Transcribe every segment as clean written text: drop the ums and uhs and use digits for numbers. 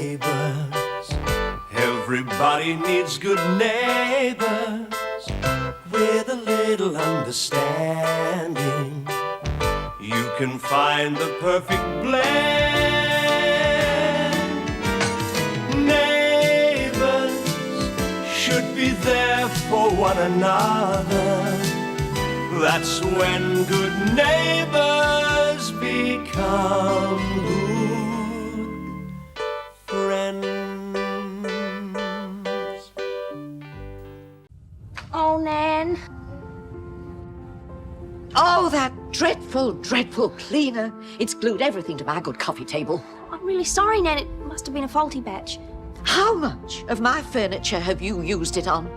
neighbours. Everybody needs good neighbours with a little understanding. You can find the perfect blend. Neighbours should be there for one another. That's when good neighbours become good friends. Oh, Nan. Oh, that dreadful, dreadful cleaner. It's glued everything to my good coffee table. I'm really sorry, Nan. It must have been a faulty batch. How much of my furniture have you used it on?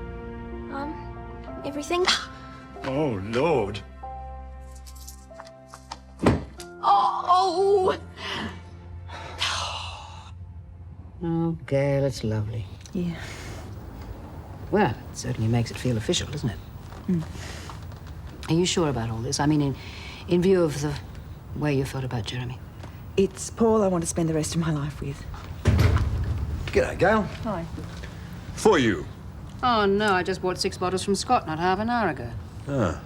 Everything. Oh, Lord. Oh! Oh, Gail, it's lovely. Yeah. Well, it certainly makes it feel official, doesn't it? Mm. Are you sure about all this? I mean, in view of the way you felt about Jeremy. It's Paul I want to spend the rest of my life with. G'day, Gail. Hi. For you. Oh, no, I just bought 6 bottles from Scott not half an hour ago. Ah.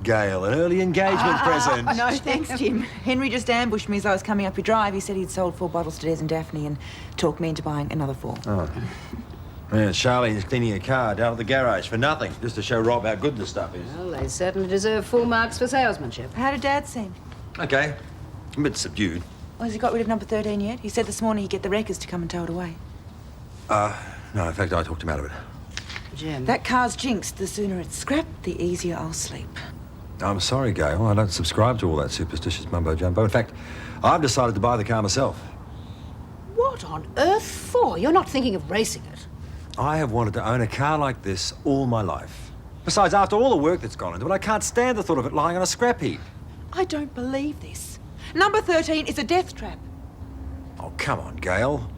Gail, an early engagement present. No, thanks, Jim. Henry just ambushed me as I was coming up your drive. He said he'd sold 4 bottles to Des and Daphne and talked me into buying another 4. Oh. Man, Charlene's cleaning a car down at the garage for nothing, just to show Rob how good the stuff is. Well, they certainly deserve full marks for salesmanship. How did Dad seem? Okay. A bit subdued. Oh, has he got rid of number 13 yet? He said this morning he'd get the wreckers to come and tow it away. No, in fact, I talked him out of it. Jim. That car's jinxed. The sooner it's scrapped, the easier I'll sleep. I'm sorry, Gail. I don't subscribe to all that superstitious mumbo-jumbo. In fact, I've decided to buy the car myself. What on earth for? You're not thinking of racing it. I have wanted to own a car like this all my life. Besides, after all the work that's gone into it, I can't stand the thought of it lying on a scrap heap. I don't believe this. Number 13 is a death trap. Oh, come on, Gail.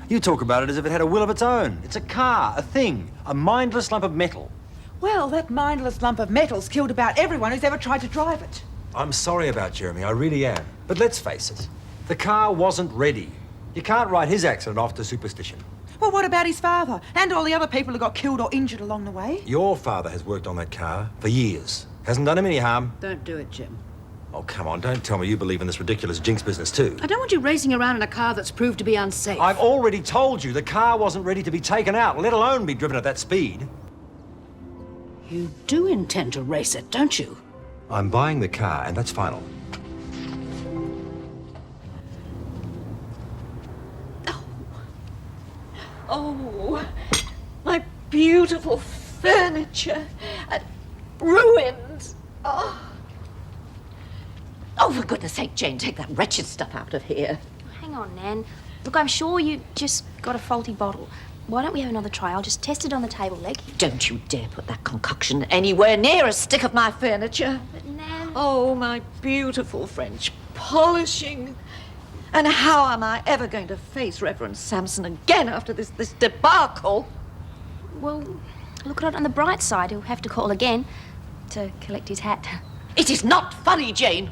You talk about it as if it had a will of its own. It's a car, a thing, a mindless lump of metal. Well, that mindless lump of metal's killed about everyone who's ever tried to drive it. I'm sorry about Jeremy, I really am. But let's face it, the car wasn't ready. You can't write his accident off to superstition. Well, what about his father and all the other people who got killed or injured along the way? Your father has worked on that car for years. Hasn't done him any harm. Don't do it, Jim. Oh, come on, don't tell me you believe in this ridiculous jinx business too. I don't want you racing around in a car that's proved to be unsafe. I've already told you the car wasn't ready to be taken out, let alone be driven at that speed. You do intend to race it, don't you? I'm buying the car, and that's final. Oh, my beautiful furniture. Ruined. Oh. Oh, for goodness sake, Jane, take that wretched stuff out of here. Hang on, Nan. Look, I'm sure you just got a faulty bottle. Why don't we have another try? I'll just test it on the table leg. Don't you dare put that concoction anywhere near a stick of my furniture. But, Nan... Oh, my beautiful French polishing. And how am I ever going to face Reverend Sampson again after this debacle? Well, look at it on the bright side. He'll have to call again to collect his hat. It is not funny, Jane.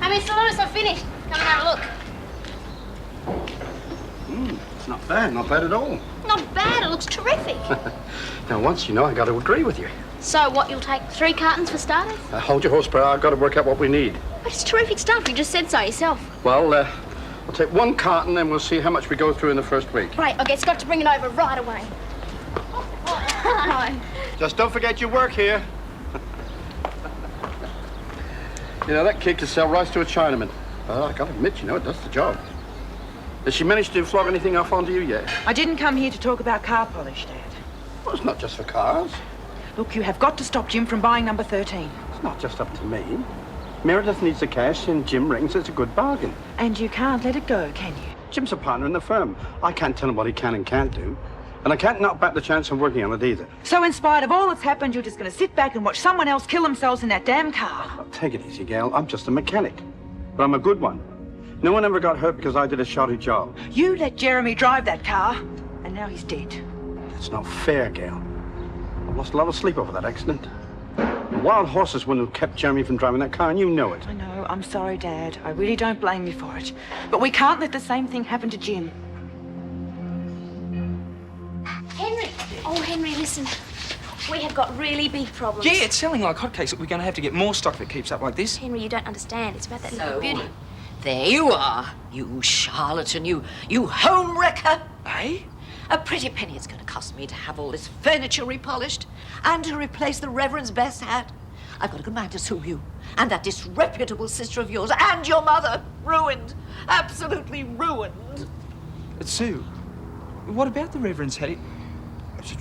Hey, Mr. Lewis, I've finished. Come and have a look. It's not bad at all. Not bad, it looks terrific. Now, once, I got to agree with you. So, what, you'll take 3 cartons for starters? Hold your horsepower, I've got to work out what we need. But it's terrific stuff, you just said so yourself. Well, I'll take 1 carton, and we'll see how much we go through in the first week. Right, I'll get Scott to bring it over right away. Hi. Just don't forget your work here. That kid could sell rice to a Chinaman. Well, I gotta admit, it does the job. Has she managed to flog anything off onto you yet? I didn't come here to talk about car polish, Dad. Well, it's not just for cars. Look, you have got to stop Jim from buying number 13. It's not just up to me. Meredith needs the cash, and Jim reckons it's a good bargain. And you can't let it go, can you? Jim's a partner in the firm. I can't tell him what he can and can't do. And I can't knock back the chance of working on it either. So in spite of all that's happened, you're just going to sit back and watch someone else kill themselves in that damn car? Oh, take it easy, Gail. I'm just a mechanic. But I'm a good one. No one ever got hurt because I did a shoddy job. You let Jeremy drive that car, and now he's dead. It's not fair, Gail. I've lost a lot of sleep over that accident. Wild horses wouldn't have kept Jeremy from driving that car, and you know it. I know. I'm sorry, Dad. I really don't blame you for it. But we can't let the same thing happen to Jim. Henry! Oh, Henry, listen. We have got really big problems. Yeah, it's selling like hotcakes. We're going to have to get more stock if it keeps up like this. Henry, you don't understand. It's about that little beauty. There you are, you charlatan, you home wrecker. Hey? A pretty penny it's going to cost me to have all this furniture repolished and to replace the Reverend's best hat. I've got a good mind to sue you and that disreputable sister of yours and your mother. Ruined. Absolutely ruined. Sue, what about the Reverend's Haddy?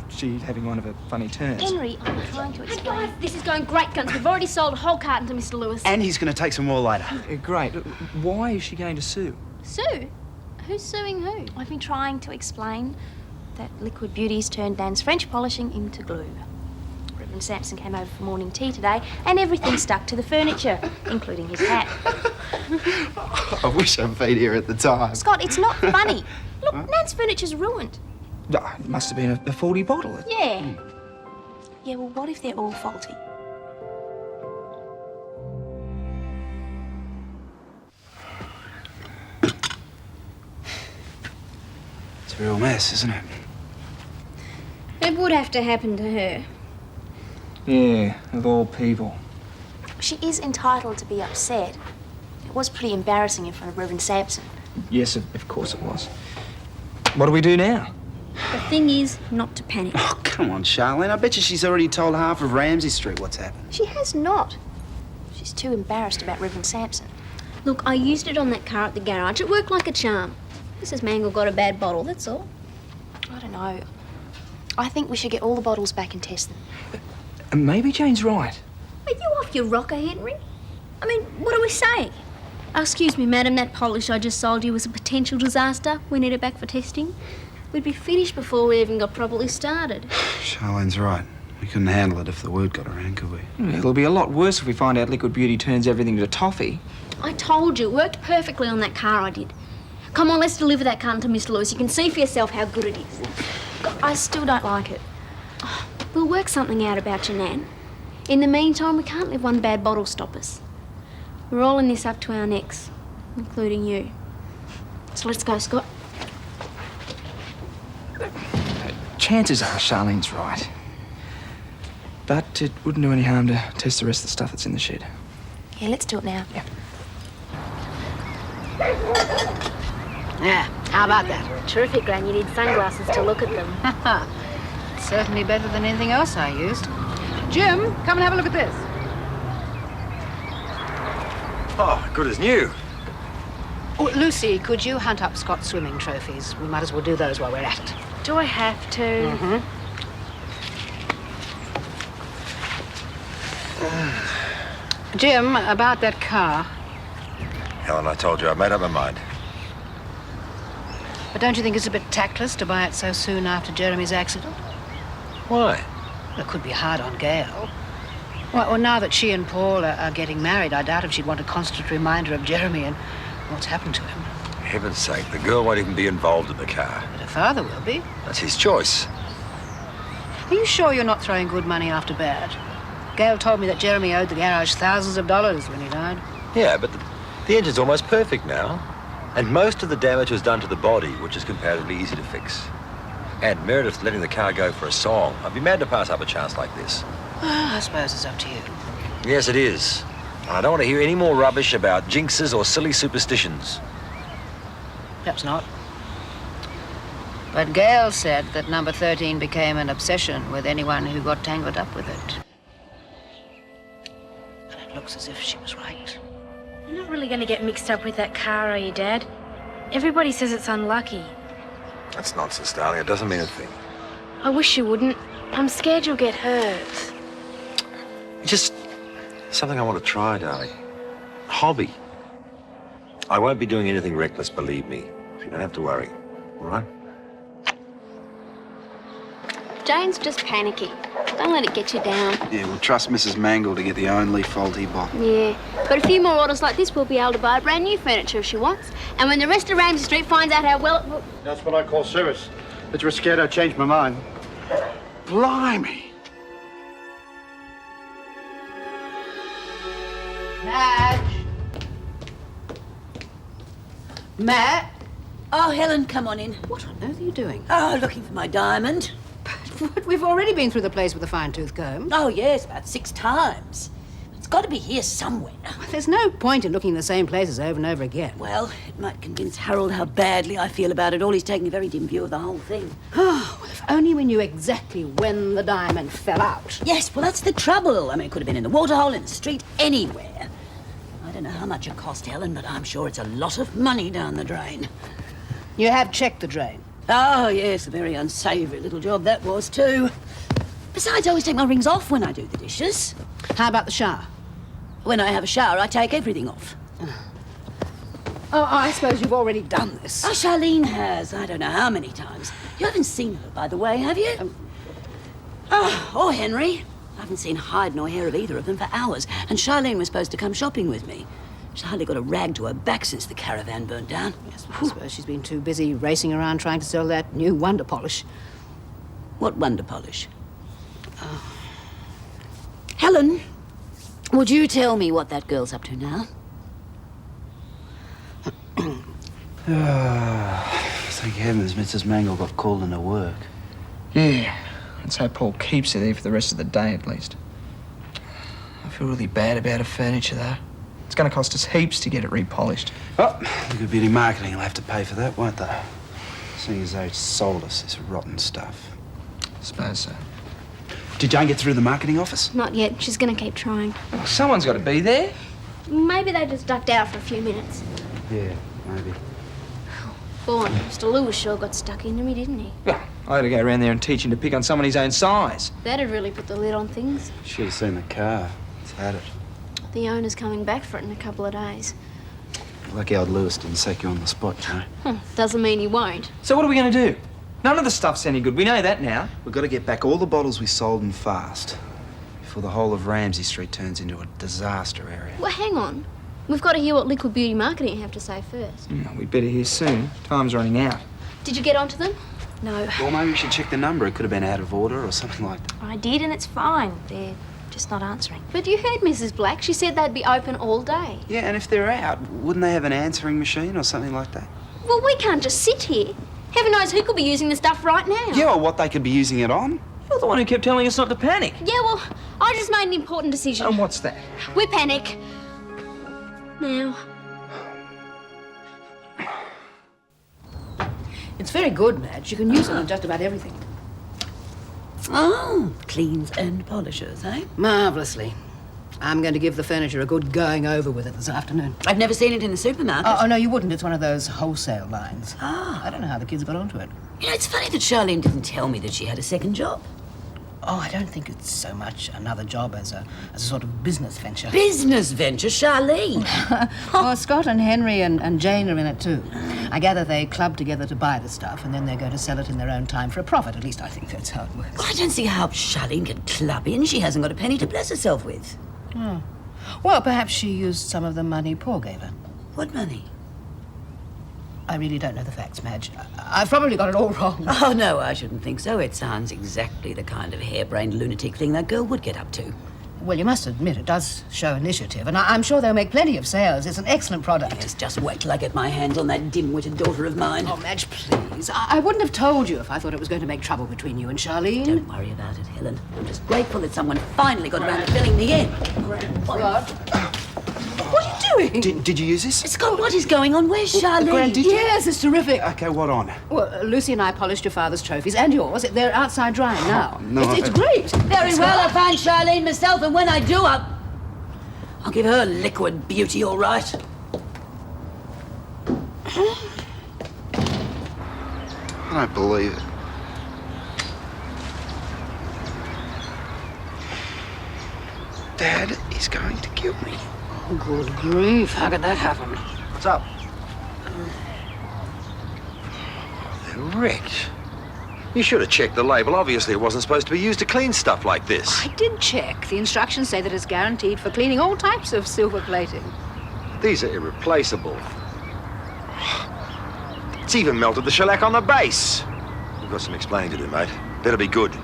She having one of her funny turns. Henry, I'm trying to Hey explain. guys, this is going great guns. We've already sold a whole carton to Mr. Lewis. And he's going to take some more later. Great. Why is she going to sue? Sue? Who's suing who? I've been trying to explain that Liquid Beauty's turned Dan's French polishing into glue. Reverend Sampson came over for morning tea today, and everything stuck to the furniture, including his hat. I wish I'd been here at the time. Scott, it's not funny. Look, Nan's furniture's ruined. It must have been a faulty bottle. Yeah. Yeah, well, what if they're all faulty? It's a real mess, isn't it? It would have to happen to her. Yeah, of all people. She is entitled to be upset. It was pretty embarrassing in front of Reverend Sampson. Yes, of course it was. What do we do now? The thing is, not to panic. Oh, come on, Charlene. I bet you she's already told half of Ramsay Street what's happened. She has not. She's too embarrassed about Reverend Sampson. Look, I used it on that car at the garage. It worked like a charm. Mrs. Mangle got a bad bottle, that's all. I don't know. I think we should get all the bottles back and test them. And maybe Jane's right. Are you off your rocker, Henry? I mean, what do we say? Oh, excuse me, madam, that polish I just sold you was a potential disaster. We need it back for testing. We'd be finished before we even got properly started. Charlene's right. We couldn't handle it if the word got around, could we? It'll be a lot worse if we find out Liquid Beauty turns everything to toffee. I told you, it worked perfectly on that car I did. Come on, let's deliver that carton to Mr. Lewis. You can see for yourself how good it is. I still don't like it. We'll work something out about your Nan. In the meantime, we can't let one bad bottle stop us. We're all in this up to our necks, including you. So let's go, Scott. Chances are Charlene's right. But it wouldn't do any harm to test the rest of the stuff that's in the shed. Yeah, let's do it now. Yeah. Yeah, how about that? Terrific, Gran. You need sunglasses to look at them. Certainly better than anything else I used. Jim, come and have a look at this. Oh, good as new. Oh, Lucy, could you hunt up Scott's swimming trophies? We might as well do those while we're at it. Do I have to? Jim, about that car. Helen, I told you, I've made up my mind. But don't you think it's a bit tactless to buy it so soon after Jeremy's accident? Why? Well, it could be hard on Gail. Well, now that she and Paul are getting married, I doubt if she'd want a constant reminder of Jeremy and what's happened to him. For heaven's sake, the girl won't even be involved in the car. But her father will be. That's his choice. Are you sure you're not throwing good money after bad? Gail told me that Jeremy owed the garage thousands of dollars when he died. Yeah, but the engine's almost perfect now. And most of the damage was done to the body, which is comparatively easy to fix. And Meredith's letting the car go for a song. I'd be mad to pass up a chance like this. Well, I suppose it's up to you. Yes, it is. I don't want to hear any more rubbish about jinxes or silly superstitions. Perhaps not. But Gail said that number 13 became an obsession with anyone who got tangled up with it. And it looks as if she was right. You're not really going to get mixed up with that car, are you, Dad? Everybody says it's unlucky. That's nonsense, darling. It doesn't mean a thing. I wish you wouldn't. I'm scared you'll get hurt. Just something I want to try, darling. Hobby. I won't be doing anything reckless, believe me. You don't have to worry, all right? Jane's just panicky. Don't let it get you down. Yeah, we'll trust Mrs. Mangle to get the only faulty bottle. Yeah, but a few more orders like this, we'll be able to buy brand new furniture if she wants. And when the rest of Ramsay Street finds out how well it... That's what I call serious. But you were scared I'd change my mind. Blimey. Matt? Oh, Helen, come on in. What on earth are you doing? Oh, looking for my diamond. But we've already been through the place with a fine-tooth comb. Oh, yes, about 6 times. It's got to be here somewhere. Well, there's no point in looking in the same places over and over again. Well, it might convince Harold how badly I feel about it all. He's taking a very dim view of the whole thing. Oh, well, if only we knew exactly when the diamond fell out. Yes, well, that's the trouble. I mean, it could have been in the waterhole, in the street, anywhere. I don't know how much it cost, Helen, but I'm sure it's a lot of money down the drain. You have checked the drain? Oh, yes, a very unsavoury little job that was, too. Besides, I always take my rings off when I do the dishes. How about the shower? When I have a shower, I take everything off. Oh, I suppose you've already done this. Oh, Charlene has. I don't know how many times. You haven't seen her, by the way, have you? Or Henry. I haven't seen hide nor hair of either of them for hours. And Charlene was supposed to come shopping with me. She's hardly got a rag to her back since the caravan burnt down. Yes, I suppose she's been too busy racing around trying to sell that new wonder polish. What wonder polish? Helen, would you tell me what that girl's up to now? Thank heavens Mrs. Mangle got called into work. Yeah, let's hope Paul keeps her there for the rest of the day at least. I feel really bad about her furniture though. It's going to cost us heaps to get it repolished. Oh, the good beauty marketing will have to pay for that, won't they? Seeing as they sold us this rotten stuff. I suppose so. Did Jane get through the marketing office? Not yet. She's going to keep trying. Well, someone's got to be there. Maybe they just ducked out for a few minutes. Yeah, maybe. Boy, Mr. Lewis sure got stuck into me, didn't he? Well, I had to go around there and teach him to pick on someone his own size. That'd really put the lid on things. Should have seen the car. It's had it. The owner's coming back for it in a couple of days. Lucky old Lewis didn't sack you on the spot, Joe. Doesn't mean he won't. So what are we going to do? None of the stuff's any good. We know that now. We've got to get back all the bottles we sold and fast before the whole of Ramsay Street turns into a disaster area. Well, hang on. We've got to hear what Liquid Beauty Marketing have to say first. We'd better hear soon. Time's running out. Did you get onto them? No. Well, maybe we should check the number. It could have been out of order or something like that. I did, and it's fine. They're just not answering. But you heard Mrs. Black. She said they'd be open all day. Yeah, and if they're out, wouldn't they have an answering machine or something like that? Well, we can't just sit here. Heaven knows who could be using the stuff right now. Yeah, or what they could be using it on. You're the one who kept telling us not to panic. Yeah, well, I just made an important decision. And what's that? We panic. Now. It's very good, Madge. You can use it on just about everything. Oh, cleans and polishers, eh? Marvellously. I'm going to give the furniture a good going over with it this afternoon. I've never seen it in the supermarket. Oh, no, you wouldn't. It's one of those wholesale lines. Ah. I don't know how the kids got onto it. You know, it's funny that Charlene didn't tell me that she had a second job. Oh, I don't think it's so much another job as a sort of business venture. Business venture, Charlene? Well, Scott and Henry and Jane are in it too. I gather they club together to buy the stuff and then they're going to sell it in their own time for a profit. At least I think that's how it works. Well, I don't see how Charlene can club in. She hasn't got a penny to bless herself with. Oh. Well, perhaps she used some of the money Paul gave her. What money? I really don't know the facts, Madge. I've probably got it all wrong. Oh, no, I shouldn't think so. It sounds exactly the kind of harebrained lunatic thing that girl would get up to. Well, you must admit it does show initiative, and I'm sure they'll make plenty of sales. It's an excellent product. Yes, just wait till I get my hands on that dim-witted daughter of mine. Oh, Madge, please. I wouldn't have told you if I thought it was going to make trouble between you and Charlene. Don't worry about it, Helen. I'm just grateful that someone finally got around to filling me in. What are you doing? Did you use this? Scott, what is going on? Where's Charlene? Gran, did you? Yes, it's terrific. Okay, what on? Well, Lucy and I polished your father's trophies and yours. They're outside drying now. no, It's great. Very well, I'll find Charlene myself, and when I do, I'll give her liquid beauty, all right. I don't believe it. Dad is going to kill me. Oh, good grief. How could that happen? What's up? They're wrecked. You should have checked the label. Obviously, it wasn't supposed to be used to clean stuff like this. I did check. The instructions say that it's guaranteed for cleaning all types of silver plating. These are irreplaceable. It's even melted the shellac on the base. We've got some explaining to do, mate. Better be good.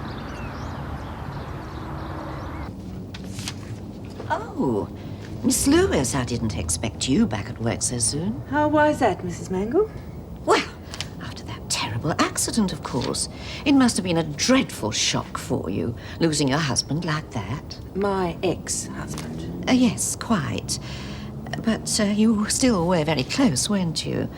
Oh, Miss Lewis, I didn't expect you back at work so soon. Why is that, Mrs. Mangle? Well, after that terrible accident, of course. It must have been a dreadful shock for you, losing your husband like that. My ex-husband. Yes, quite. But you still were very close, weren't you?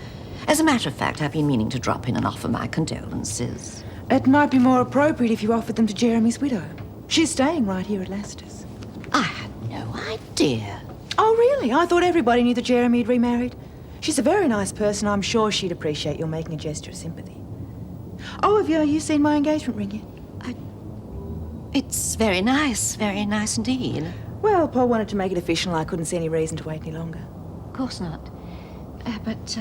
As a matter of fact, I've been meaning to drop in and offer my condolences. It might be more appropriate if you offered them to Jeremy's widow. She's staying right here at Leicester's. I had no idea. Oh, really? I thought everybody knew that Jeremy had remarried. She's a very nice person. I'm sure she'd appreciate your making a gesture of sympathy. Oh, have you seen my engagement ring yet? It's very nice indeed. Well, Paul wanted to make it official. I couldn't see any reason to wait any longer. Of course not. But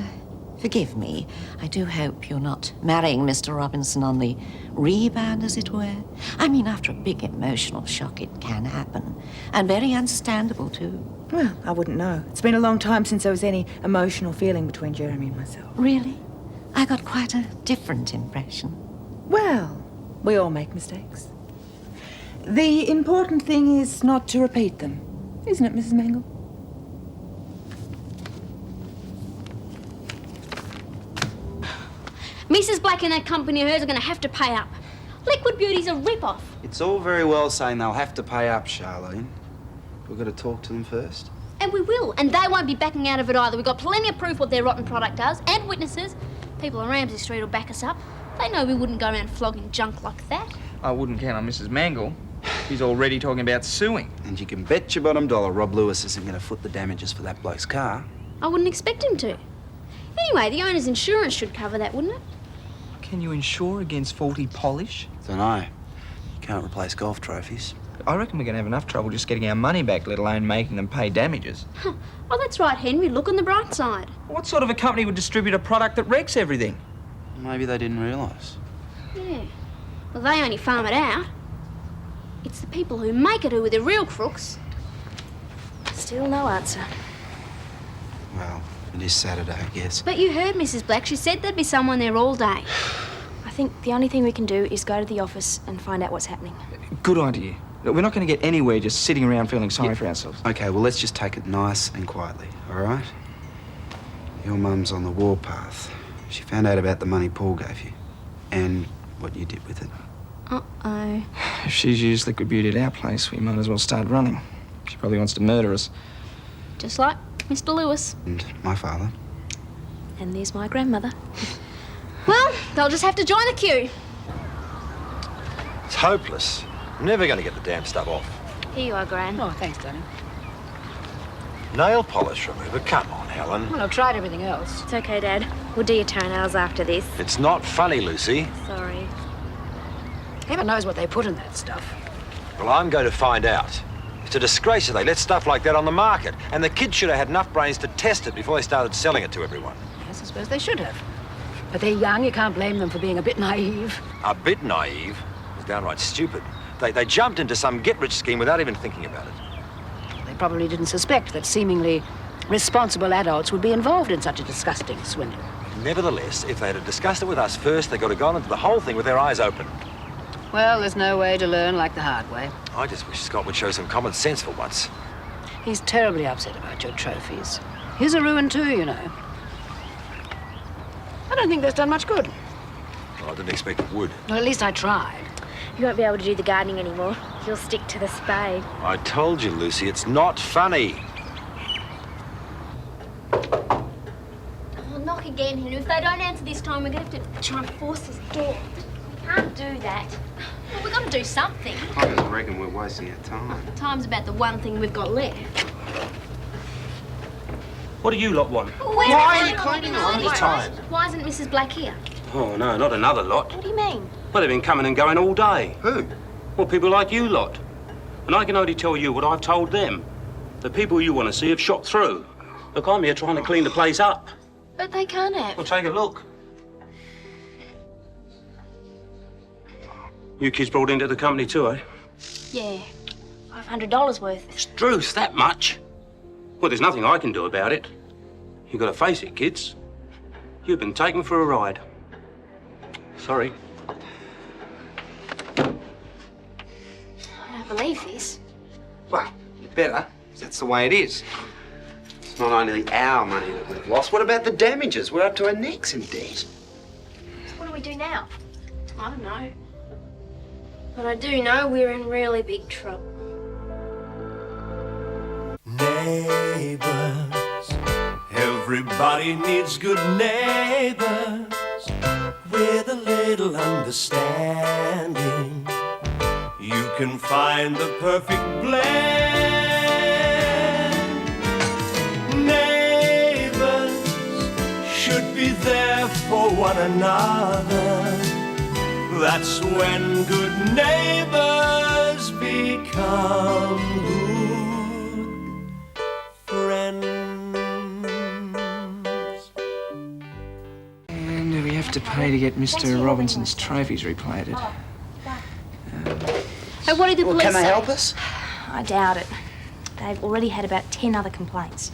forgive me. I do hope you're not marrying Mr. Robinson on the rebound, as it were. I mean, after a big emotional shock, it can happen. And very understandable, too. Well, I wouldn't know. It's been a long time since there was any emotional feeling between Jeremy and myself. Really? I got quite a different impression. Well, we all make mistakes. The important thing is not to repeat them. Isn't it, Mrs. Mangle? Mrs. Black and that company of hers are going to have to pay up. Liquid Beauty's a rip-off. It's all very well saying they'll have to pay up, Charlene. We've got to talk to them first. And we will, and they won't be backing out of it either. We've got plenty of proof what their rotten product does, and witnesses. People on Ramsay Street will back us up. They know we wouldn't go around flogging junk like that. I wouldn't count on Mrs. Mangle. She's already talking about suing. And you can bet your bottom dollar Rob Lewis isn't going to foot the damages for that bloke's car. I wouldn't expect him to. Anyway, the owner's insurance should cover that, wouldn't it? Can you insure against faulty polish? Dunno. You can't replace golf trophies. I reckon we're going to have enough trouble just getting our money back, let alone making them pay damages. Oh, that's right, Henry. Look on the bright side. What sort of a company would distribute a product that wrecks everything? Maybe they didn't realise. Yeah. Well, they only farm it out. It's the people who make it who are the real crooks. Still no answer. Well, it is Saturday, I guess. But you heard Mrs. Black. She said there'd be someone there all day. I think the only thing we can do is go to the office and find out what's happening. Good idea. We're not going to get anywhere just sitting around feeling sorry for ourselves. Okay, well, let's just take it nice and quietly, all right? Your mum's on the warpath. She found out about the money Paul gave you and what you did with it. Uh-oh. If she's used Liquid Beauty at our place, we might as well start running. She probably wants to murder us. Just like Mr. Lewis. And my father. And there's my grandmother. Well, they'll just have to join the queue. It's hopeless. I'm never going to get the damn stuff off. Here you are, Gran. Oh, thanks, darling. Nail polish remover? Come on, Helen. Well, I've tried everything else. It's okay, Dad. We'll do your toenails after this. It's not funny, Lucy. Sorry. Heaven knows what they put in that stuff. Well, I'm going to find out. It's a disgrace that they let stuff like that on the market. And the kids should have had enough brains to test it before they started selling it to everyone. Yes, I suppose they should have. But they're young, you can't blame them for being a bit naive. A bit naive. It was downright stupid. They jumped into some get-rich scheme without even thinking about it. They probably didn't suspect that seemingly responsible adults would be involved in such a disgusting swindle. Nevertheless, if they had discussed it with us first, they could have gone into the whole thing with their eyes open. Well, there's no way to learn like the hard way. I just wish Scott would show some common sense for once. He's terribly upset about your trophies. His are ruined too, you know. I don't think that's done much good. Well, I didn't expect it would. Well, at least I tried. You won't be able to do the gardening anymore. You'll stick to the spade. I told you, Lucy, it's not funny. Oh, knock again, Henry. If they don't answer this time, we're going to have to try and force this door. We can't do that. Well, we've got to do something. I just reckon we're wasting our time. Time's about the one thing we've got left. What do you lot want? Why are you cleaning all the time? Why isn't Mrs. Black here? Oh, no, not another lot. What do you mean? Well, they've been coming and going all day. Who? Well, people like you lot. And I can only tell you what I've told them. The people you want to see have shot through. Look, I'm here trying to clean the place up. But they can't have. Well, take a look. You kids brought into the company too, eh? Yeah. $500 worth. Struth, that much? Well, there's nothing I can do about it. You've got to face it, kids. You've been taken for a ride. Sorry. I don't believe this. Well, you better. That's the way it is. It's not only our money that we've lost. What about the damages? We're up to our necks in debt. So what do we do now? I don't know. But I do know we're in really big trouble. Neighbours, everybody needs good neighbours with a little understanding. You can find the perfect blend. Neighbours should be there for one another. That's when good neighbours become good friends. And we have to pay to get Mr. Robinson's trophies replated. Hey, what did the police Can they say? help us? I doubt it. They've already had about 10 other complaints.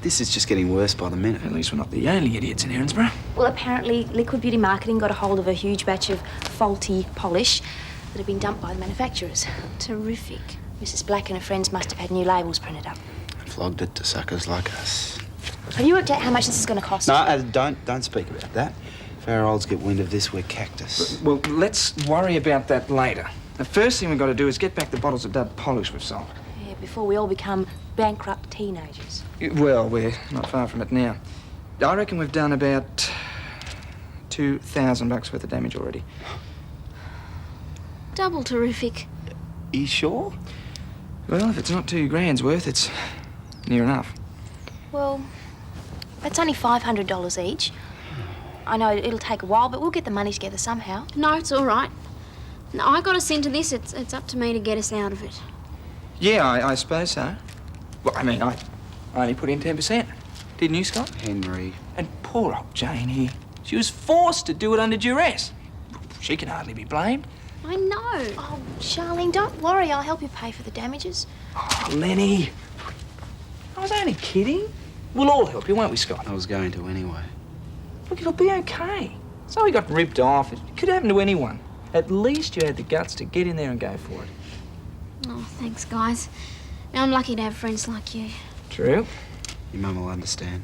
This is just getting worse by the minute. At least we're not the only idiots in Erinsborough. Well, apparently Liquid Beauty Marketing got a hold of a huge batch of faulty polish that had been dumped by the manufacturers. Terrific. Mrs. Black and her friends must have had new labels printed up. Flogged it to suckers like us. Have you worked out how much this is going to cost? No, don't speak about that. If our olds get wind of this, we're cactus. Well, let's worry about that later. The first thing we've got to do is get back the bottles of dud polish we've sold. Yeah, before we all become bankrupt teenagers. Well, we're not far from it now. I reckon we've done about $2,000 worth of damage already. Double terrific. You sure? Well, if it's not $2,000's worth, it's near enough. Well, that's only $500 each. I know it'll take a while, but we'll get the money together somehow. No, it's all right. No, I got us into this. It's up to me to get us out of it. Yeah, I suppose so. Well, I mean, I only put in 10%. Didn't you, Scott? Henry. And poor old Jane here. She was forced to do it under duress. She can hardly be blamed. I know. Oh, Charlene, don't worry. I'll help you pay for the damages. Oh, Lenny. I was only kidding. We'll all help you, won't we, Scott? I was going to anyway. Look, it'll be okay. So he got ripped off. It could happen to anyone. At least you had the guts to get in there and go for it. Oh, thanks, guys. I'm lucky to have friends like you. True. Your mum will understand.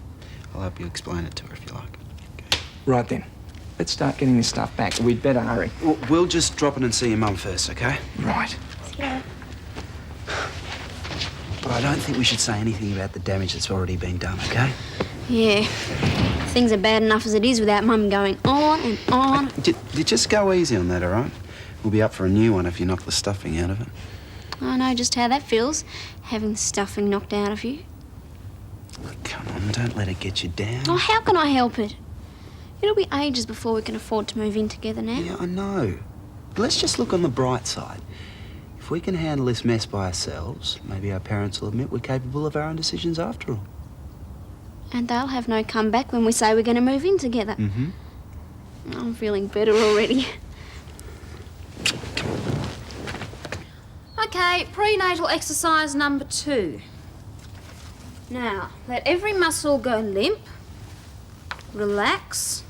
I'll help you explain it to her if you like. Okay. Right then. Let's start getting this stuff back. We'd better hurry. We'll just drop in and see your mum first, okay? Right. Yeah. But I don't think we should say anything about the damage that's already been done, okay? Yeah. Things are bad enough as it is without Mum going on and on. Just go easy on that, all right? We'll be up for a new one if you knock the stuffing out of it. I know just how that feels, having the stuffing knocked out of you. Come on, don't let it get you down. Oh, how can I help it? It'll be ages before we can afford to move in together now. Yeah, I know. But let's just look on the bright side. If we can handle this mess by ourselves, maybe our parents will admit we're capable of our own decisions after all. And they'll have no comeback when we say we're going to move in together. Mm-hmm. I'm feeling better already. Okay, prenatal exercise number 2. Now, let every muscle go limp. Relax.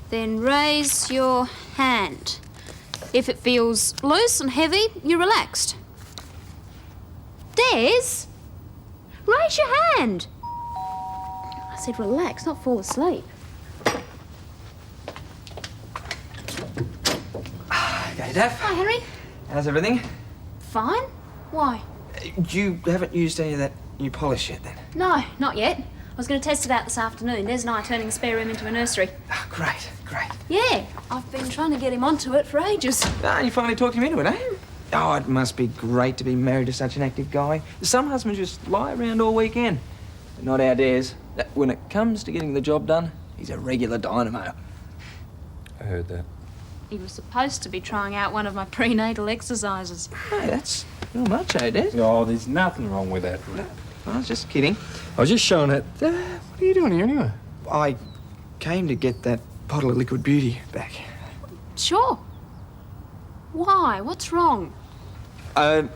Then raise your hand. If it feels loose and heavy, you're relaxed. Des, raise your hand. I said relax, not fall asleep. Okay, Daph. Hi, Henry. How's everything? Fine. Why? You haven't used any of that new polish yet, then? No, not yet. I was going to test it out this afternoon. Des and I are turning the spare room into a nursery. Oh, great, great. Yeah, I've been trying to get him onto it for ages. Ah, you finally talked him into it, eh? Oh, it must be great to be married to such an active guy. Some husbands just lie around all weekend. But not our Des. When it comes to getting the job done, he's a regular dynamo. I heard that. He was supposed to be trying out one of my prenatal exercises. Hey, that's real macho, Des. Oh, there's nothing wrong with that. I was just kidding. I was just showing it. What are you doing here anyway? I came to get that bottle of Liquid Beauty back. Sure. Why? What's wrong? Well,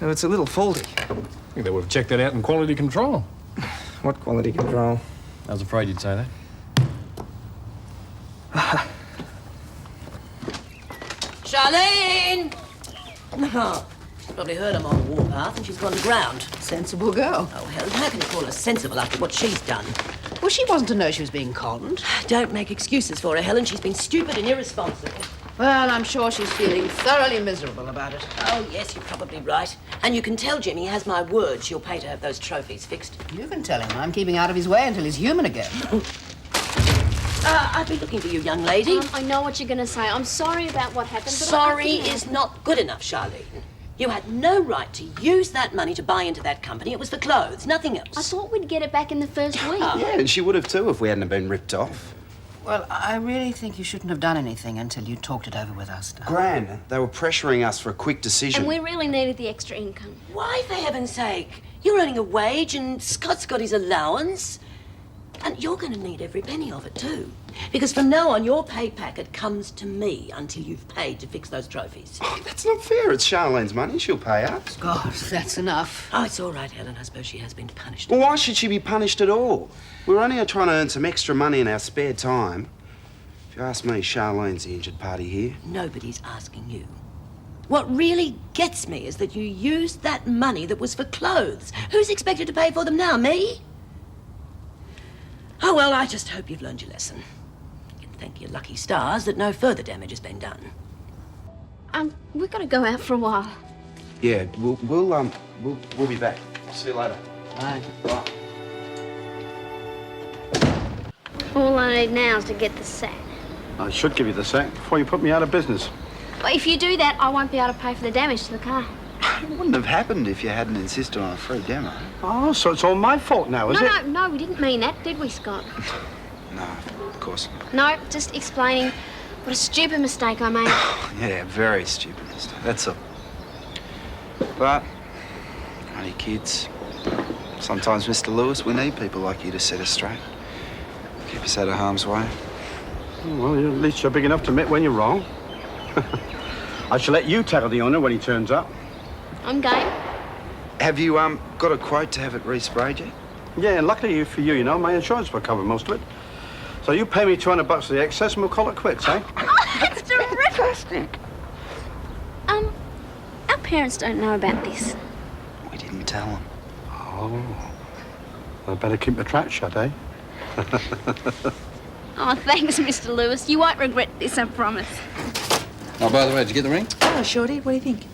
it's a little faulty. I think they would have checked that out in quality control. What quality control? I was afraid you'd say that. Charlene! Probably heard I'm on the warpath and she's gone to ground. Sensible girl. Oh, Helen, how can you call her sensible after what she's done? Well, she wasn't to know she was being conned. Don't make excuses for her, Helen. She's been stupid and irresponsible. Well, I'm sure she's feeling thoroughly miserable about it. Oh, yes, you're probably right. And you can tell Jimmy has my word she'll pay to have those trophies fixed. You can tell him I'm keeping out of his way until he's human again. I've been looking for you, young lady. I know what you're going to say. I'm sorry about what happened, but Sorry is not good enough, Charlene. You had no right to use that money to buy into that company. It was for clothes, nothing else. I thought we'd get it back in the first week. Yeah, and she would have too if we hadn't been ripped off. Well, I really think you shouldn't have done anything until you talked it over with us. Gran, they were pressuring us for a quick decision. And we really needed the extra income. Why, for heaven's sake? You're earning a wage and Scott's got his allowance. And you're going to need every penny of it too. Because from now on, your pay packet comes to me until you've paid to fix those trophies. Oh, that's not fair. It's Charlene's money. She'll pay us. God, that's enough. Oh, it's all right, Helen. I suppose she has been punished. Well, why should she be punished at all? We're only trying to earn some extra money in our spare time. If you ask me, Charlene's the injured party here. Nobody's asking you. What really gets me is that you used that money that was for clothes. Who's expected to pay for them now? Me? Oh, well, I just hope you've learned your lesson. You can thank your lucky stars that no further damage has been done. We've got to go out for a while. Yeah, we'll be back. I'll see you later. Bye. Bye. All I need now is to get the sack. I should give you the sack before you put me out of business. But if you do that, I won't be able to pay for the damage to the car. It wouldn't have happened if you hadn't insisted on a free demo. Oh, so it's all my fault now, is it? No, we didn't mean that, did we, Scott? No, of course not. No, just explaining what a stupid mistake I made. Yeah, very stupid mistake. That's all. But, only kids. Sometimes, Mr. Lewis, we need people like you to set us straight. Keep us out of harm's way. Well, at least you're big enough to admit when you're wrong. I shall let you tell the owner when he turns up. I'm game. Have you, got a quote to have it resprayed yet? Yeah, and luckily for you, you know, my insurance will cover most of it. So you pay me $200 for the excess and we'll call it quits, eh? Oh, that's terrific! Our parents don't know about this. We didn't tell them. Oh. I better keep the trap shut, eh? Oh, thanks, Mr. Lewis. You won't regret this, I promise. Oh, by the way, did you get the ring? Oh, Shorty, what do you think?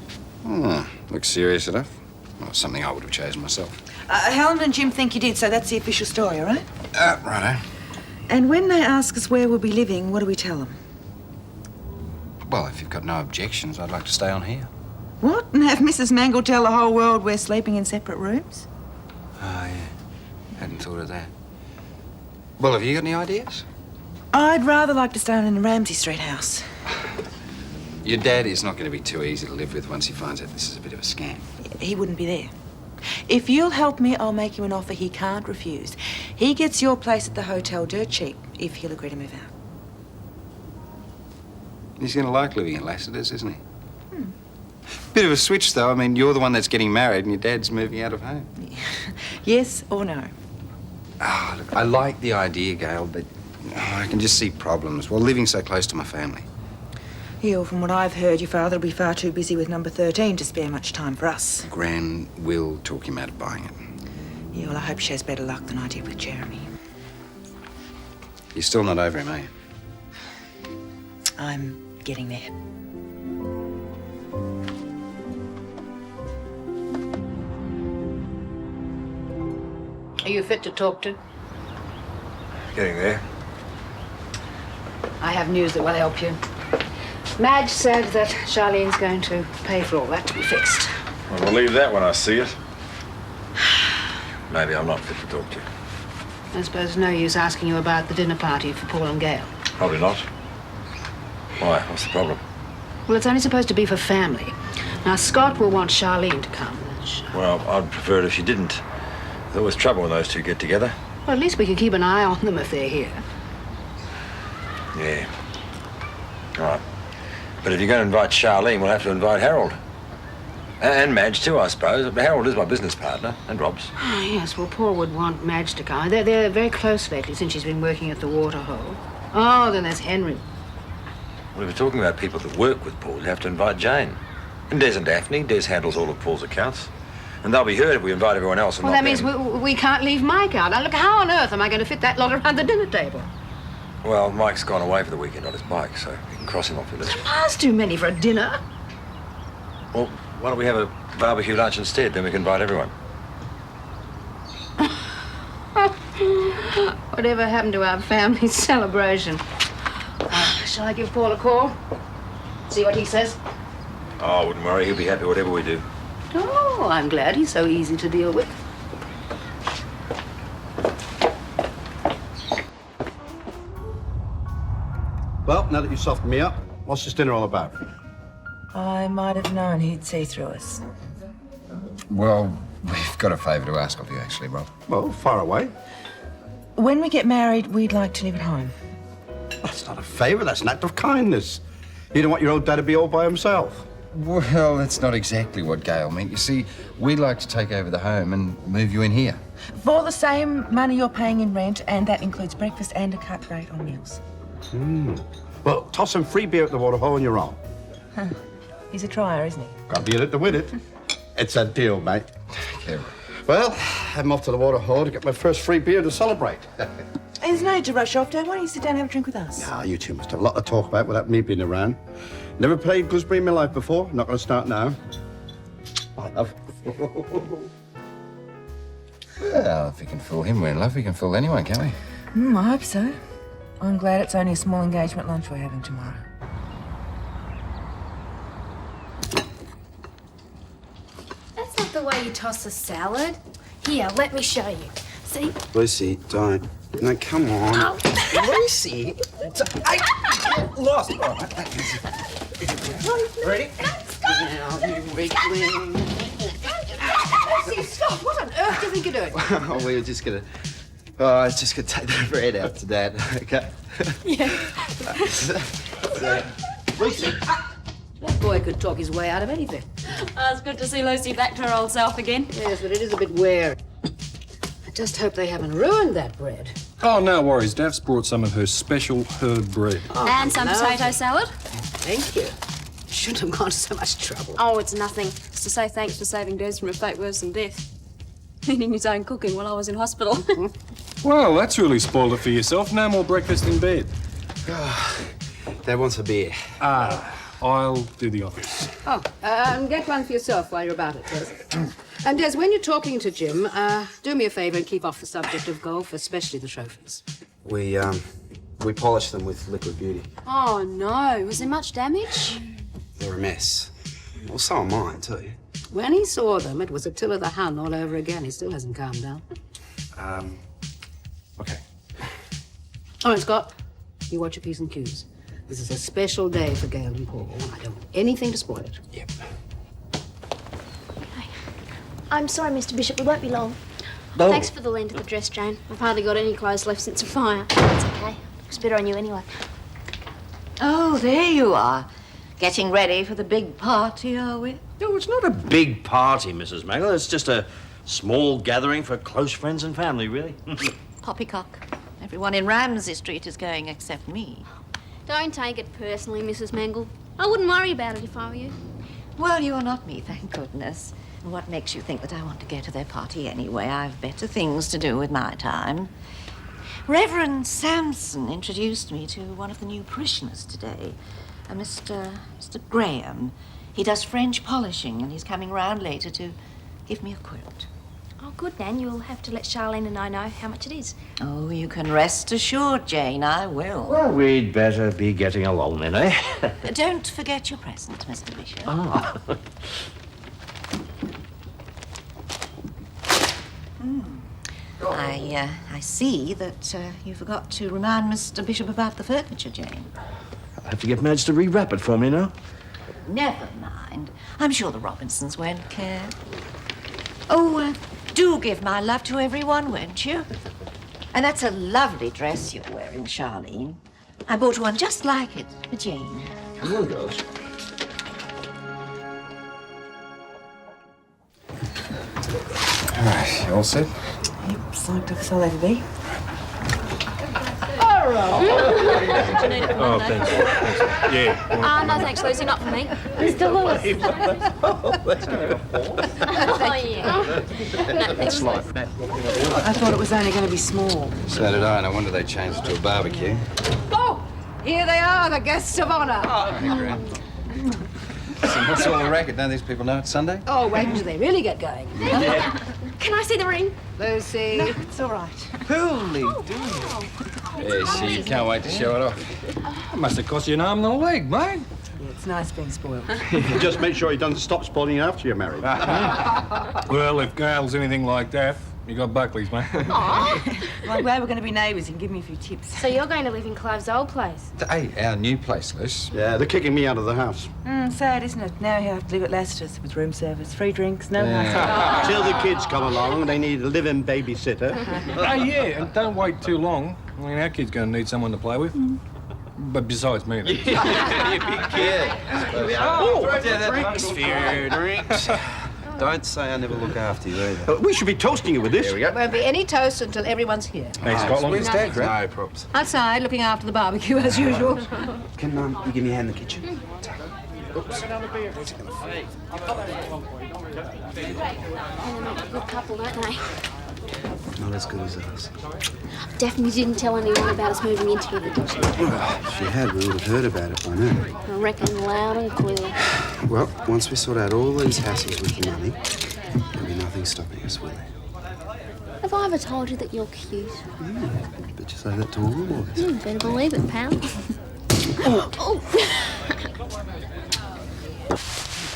Oh, looks serious enough. Well, something I would have chosen myself. Helen and Jim think you did, so that's the official story, all right? Righto. And when they ask us where we'll be living, what do we tell them? Well, if you've got no objections, I'd like to stay on here. What? And have Mrs. Mangle tell the whole world we're sleeping in separate rooms? Oh, yeah. Hadn't thought of that. Well, have you got any ideas? I'd rather like to stay in the Ramsay Street house. Your dad is not going to be too easy to live with once he finds out this is a bit of a scam. He wouldn't be there. If you'll help me, I'll make him an offer he can't refuse. He gets your place at the hotel dirt cheap if he'll agree to move out. He's going to like living in Lassiter's, isn't he? Bit of a switch, though. I mean, you're the one that's getting married and your dad's moving out of home. Yes or no? Oh, look, I like the idea, Gail, but I can just see problems while living so close to my family. Yeah, well, from what I've heard, your father will be far too busy with number 13 to spare much time for us. Gran will talk him out of buying it. Yeah, well, I hope she has better luck than I did with Jeremy. You're still not over him, are you? I'm getting there. Are you fit to talk to? Getting there. I have news that will help you. Madge said that Charlene's going to pay for all that to be fixed. I'll believe that when I see it. Maybe I'm not fit to talk to you. I suppose no use asking you about the dinner party for Paul and Gail. Probably not. Why? What's the problem? Well, it's only supposed to be for family. Now, Scott will want Charlene to come. Well, I'd prefer it if she didn't. There's always trouble when those two get together. Well, at least we can keep an eye on them if they're here. Yeah. All right. But if you're going to invite Charlene, we'll have to invite Harold. And Madge, too, I suppose. But Harold is my business partner, and Rob's. Oh, yes, well, Paul would want Madge to come. They're very close lately since she's been working at the waterhole. Oh, then there's Henry. Well, if we're talking about people that work with Paul, you have to invite Jane. And Des and Daphne. Des handles all of Paul's accounts. And they'll be hurt if we invite everyone else. And Well, not that means them. we can't leave Mike out. Now, look, how on earth am I going to fit that lot around the dinner table? Well, Mike's gone away for the weekend on his bike, so you can cross him off your list. Miles too many for a dinner. Well, why don't we have a barbecue lunch instead? Then we can invite everyone. Whatever happened to our family celebration? Shall I give Paul a call? See what he says? Oh, I wouldn't worry. He'll be happy whatever we do. Oh, I'm glad he's so easy to deal with. Well, now that you've softened me up, what's this dinner all about? I might have known he'd see through us. Well, we've got a favour to ask of you, actually, Rob. Well, far away. When we get married, we'd like to live at home. That's not a favour, that's an act of kindness. You don't want your old dad to be all by himself. Well, that's not exactly what Gail meant. You see, we'd like to take over the home and move you in here. For the same money you're paying in rent, and that includes breakfast and a cut rate on meals. Well, toss some free beer at the waterhole and you're on. Huh. He's a trier, isn't he? Got to be in it to win it. It's a deal, mate. Okay. Well, I'm off to the waterhole to get my first free beer to celebrate. There's no need to rush off, Dad. Why don't you sit down and have a drink with us? Ah, you two must have a lot to talk about without me being around. Never played gooseberry in my life before. Not going to start now. I love. Well, if we can fool him, we're in love. We can fool anyone, can't we? I hope so. I'm glad it's only a small engagement lunch we're having tomorrow. That's not the way you toss a salad. Here, let me show you. See? Lucy, don't. No, come on. Lucy! I lost. All right. Ready? Now, you weakling. Lucy, stop! What on earth do you think you're doing? Oh, we were just gonna. Oh, I was just gonna take the bread out to Dad. Okay. Yeah. Lucy. That boy could talk his way out of anything. Oh, it's good to see Lucy back to her old self again. Yes, but it is a bit weird. I just hope they haven't ruined that bread. Oh, no worries. Daph's brought some of her special herb bread. And some potato salad. Thank you. Shouldn't have gone to so much trouble. Oh, it's nothing. It's to say thanks for saving Des from a fate worse than death. Eating his own cooking while I was in hospital. Well, that's really spoiled it for yourself. No more breakfast in bed. Dad wants a beer. I'll do the office. Oh, get one for yourself while you're about it, Des. And Des, when you're talking to Jim, do me a favour and keep off the subject of golf, especially the trophies. We polished them with liquid beauty. Oh, no. Was there much damage? They're a mess. Well, so are mine, too. When he saw them, it was Attila the Hun all over again. He still hasn't calmed down. Okay. All right, Scott, you watch your P's and Q's. This is a special day for Gail and Paul. I don't want anything to spoil it. Yep. I'm sorry, Mr. Bishop. We won't be long. Oh. Thanks for the lent of the dress, Jane. I've hardly got any clothes left since the fire. It's okay. Looks better on you anyway. Oh, there you are. Getting ready for the big party, are we? No, it's not a big party, Mrs. Magdalen. It's just a small gathering for close friends and family, really. Poppycock. Everyone in Ramsay Street is going except me. Don't take it personally, Mrs. Mangle. I wouldn't worry about it if I were you. Well, you're not me, thank goodness. What makes you think that I want to go to their party anyway? I've better things to do with my time. Reverend Sampson introduced me to one of the new parishioners today, a Mr. Graham. He does French polishing, and he's coming round later to give me a quilt. Oh, good, Nan. You'll have to let Charlene and I know how much it is. Oh, you can rest assured, Jane, I will. Well, we'd better be getting along then, eh? Don't forget your present, Mr. Bishop. Ah. I see that you forgot to remind Mr. Bishop about the furniture, Jane. I'll have to get Madge to rewrap it for me now. Never mind. I'm sure the Robinsons won't care. Oh, do give my love to everyone, won't you? And that's a lovely dress you're wearing, Charlene. I bought one just like it for Jane. Come on, girls. All right, you all set? Yep, psyched up as I'll ever be. All Oh, thanks. Yeah. No thanks, Lucy, not for me. Mr. Lewis. Oh, yeah. No, thanks. I thought it was only going to be small. So did I, and I wonder they changed it to a barbecue. Oh, here they are, the guests of honour. So what's all the racket? Don't these people know it's Sunday? Oh, wait until they really get going. Can I see the ring? Lucy. No, it's all right. Holy Yeah, so you can't wait to show it off. It must have cost you an arm and a leg, mate. Yeah, it's nice being spoiled. Just make sure he doesn't stop spoiling you after you're married. Well, if Gail's anything like that, you got Buckley's, mate. Well, I'm glad we're going to be neighbours. You can give me a few tips. So you're going to live in Clive's old place? Hey, our new place, Luce. Yeah, they're kicking me out of the house. Sad, isn't it? Now you have to live at Lassiter's with room service, free drinks, no hassle. Till the kids come along, they need a live-in babysitter. Oh, yeah, and don't wait too long. I mean, our kid's going to need someone to play with. But besides me, then. Drinks for you, drinks. Don't say I never look after you either. We should be toasting you with this. There we go. Won't be any toast until everyone's here. Thanks, Scotland. Where's Dad, no props. Outside, looking after the barbecue as usual. Can you give me a hand in the kitchen? Oops. Good couple, don't they? Not as good as us. Daphne didn't tell anyone about us moving in together, did she? If she had, we would have heard about it by now. I reckon loud and clear. Well, once we sort out all these hassles with the money, there'll be nothing stopping us, will there? Have I ever told you that you're cute? Bet you say that to all the boys. Better believe it, pal.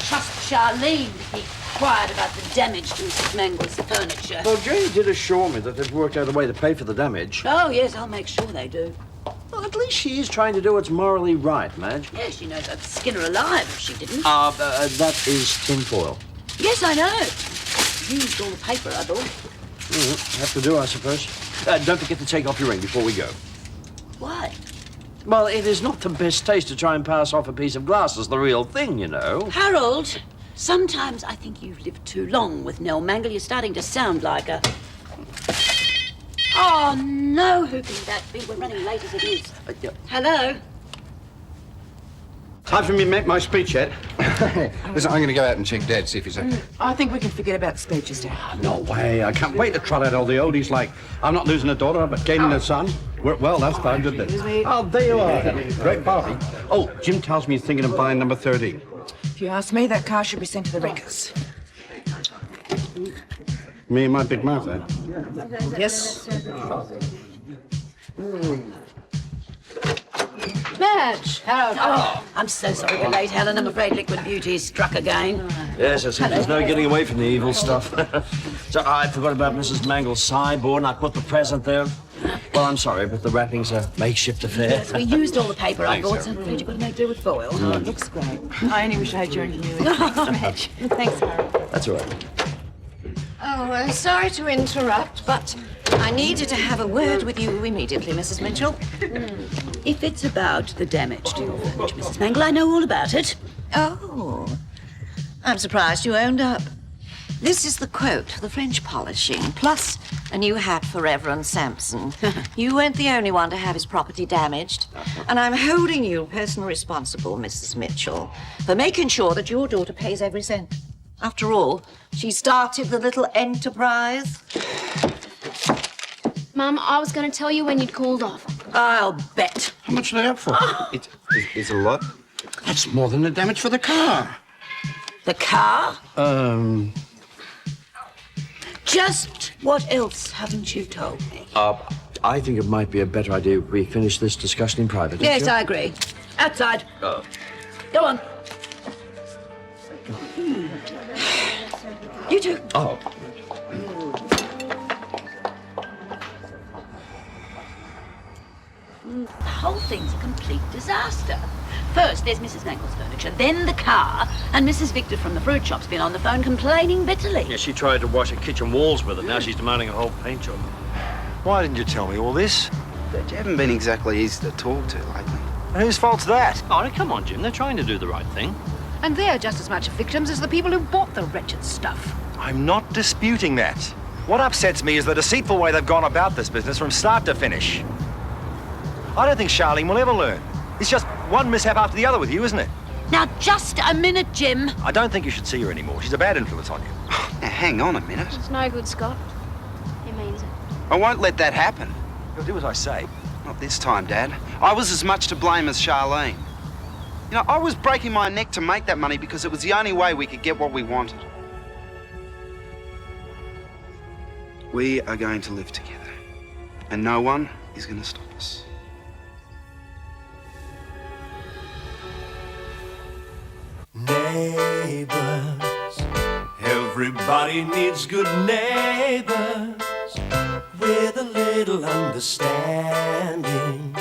Trust Charlene to keep quiet about the damage to Mrs. Mangle's furniture. Well, Jane did assure me that they've worked out a way to pay for the damage. Oh, yes, I'll make sure they do. Well, at least she is trying to do what's morally right, Madge. Yes, she knows I'd skin her alive if she didn't. That is tinfoil. Yes, I know. Used all the paper I bought. Have to do, I suppose. Don't forget to take off your ring before we go. Why? Well, it is not the best taste to try and pass off a piece of glass as the real thing, you know. Harold, sometimes I think you've lived too long with Nell Mangle. You're starting to sound like a... Oh, no, who can that be? We're running late as it is. Hello? Time for me to make my speech yet. Listen, I'm going to go out and check Dad, see if he's okay. I think we can forget about speeches, Dad. No way. I can't wait to trot out all the oldies like I'm not losing a daughter, but gaining a son. Worked well last time, didn't it? Oh, there you are. Great party. Oh, Jim tells me he's thinking of buying number 13. If you ask me, that car should be sent to the wreckers. Me and my big mouth, eh? Yes. Madge, Harold. Oh, I'm so sorry we're late, Helen. I'm afraid Liquid Beauty is struck again. Yes, I see. There's no getting away from the evil stuff. So I forgot about Mrs. Mangle's sideboard, and I put the present there. Well, I'm sorry, but the wrapping's a makeshift affair. Yes, we used all the paper I bought, so I'm afraid you've got to make do with foil. Oh, it looks great. I only wish I had your ingenuity. Thanks, Harold. That's all right. Oh, sorry to interrupt, but I needed to have a word with you immediately, Mrs. Mitchell. If it's about the damage to your furniture, Mrs. Mangle, I know all about it. Oh, I'm surprised you owned up. This is the quote for the French polishing, plus a new hat for Reverend Sampson. You weren't the only one to have his property damaged. And I'm holding you personally responsible, Mrs. Mitchell, for making sure that your daughter pays every cent. After all, she started the little enterprise. Mum, I was going to tell you when you'd called off. I'll bet. How much are they up for? It's a lot. That's more than the damage for the car. The car? Just what else haven't you told me? I think it might be a better idea if we finish this discussion in private. don't Yes, you? I agree. Outside. Go on. You too. Oh. The whole thing's a complete disaster. First, there's Mrs. Mangle's furniture, then the car, and Mrs. Victor from the fruit shop's been on the phone complaining bitterly. Yeah, she tried to wash her kitchen walls with it. Now she's demanding a whole paint job. Why didn't you tell me all this? But you haven't been exactly easy to talk to lately. Whose fault's that? Oh, come on, Jim. They're trying to do the right thing. And they're just as much victims as the people who bought the wretched stuff. I'm not disputing that. What upsets me is the deceitful way they've gone about this business from start to finish. I don't think Charlene will ever learn. It's just one mishap after the other with you, isn't it? Now, just a minute, Jim. I don't think you should see her anymore. She's a bad influence on you. Now, hang on a minute. It's no good, Scott. He means it. I won't let that happen. You'll do as I say. Not this time, Dad. I was as much to blame as Charlene. You know, I was breaking my neck to make that money because it was the only way we could get what we wanted. We are going to live together. And no one is going to stop us. Neighbours, everybody needs good neighbours with a little understanding.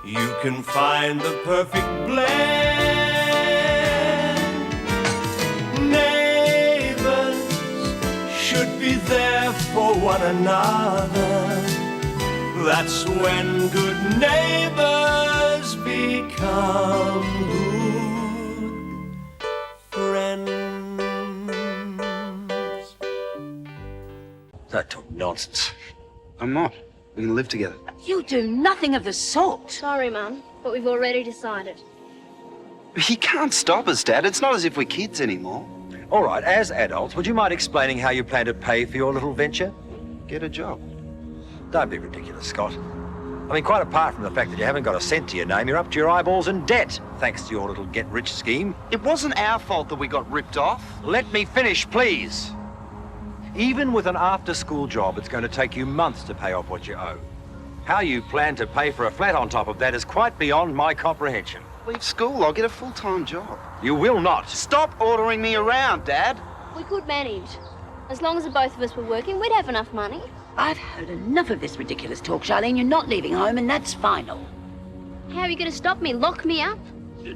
You can find the perfect blend. Neighbours should be there for one another. That's when good neighbours become good friends. Don't talk nonsense. I'm not. We're going to live together. You do nothing of the sort. Sorry, Mum, but we've already decided. You can't stop us, Dad. It's not as if we're kids anymore. All right, as adults, would you mind explaining how you plan to pay for your little venture? Get a job. Don't be ridiculous, Scott. I mean, quite apart from the fact that you haven't got a cent to your name, you're up to your eyeballs in debt, thanks to your little get-rich scheme. It wasn't our fault that we got ripped off. Let me finish, please. Even with an after-school job, it's going to take you months to pay off what you owe. How you plan to pay for a flat on top of that is quite beyond my comprehension. Leave school, I'll get a full-time job. You will not. Stop ordering me around, Dad. We could manage. As long as the both of us were working, we'd have enough money. I've heard enough of this ridiculous talk, Charlene. You're not leaving home, and that's final. How are you going to stop me? Lock me up?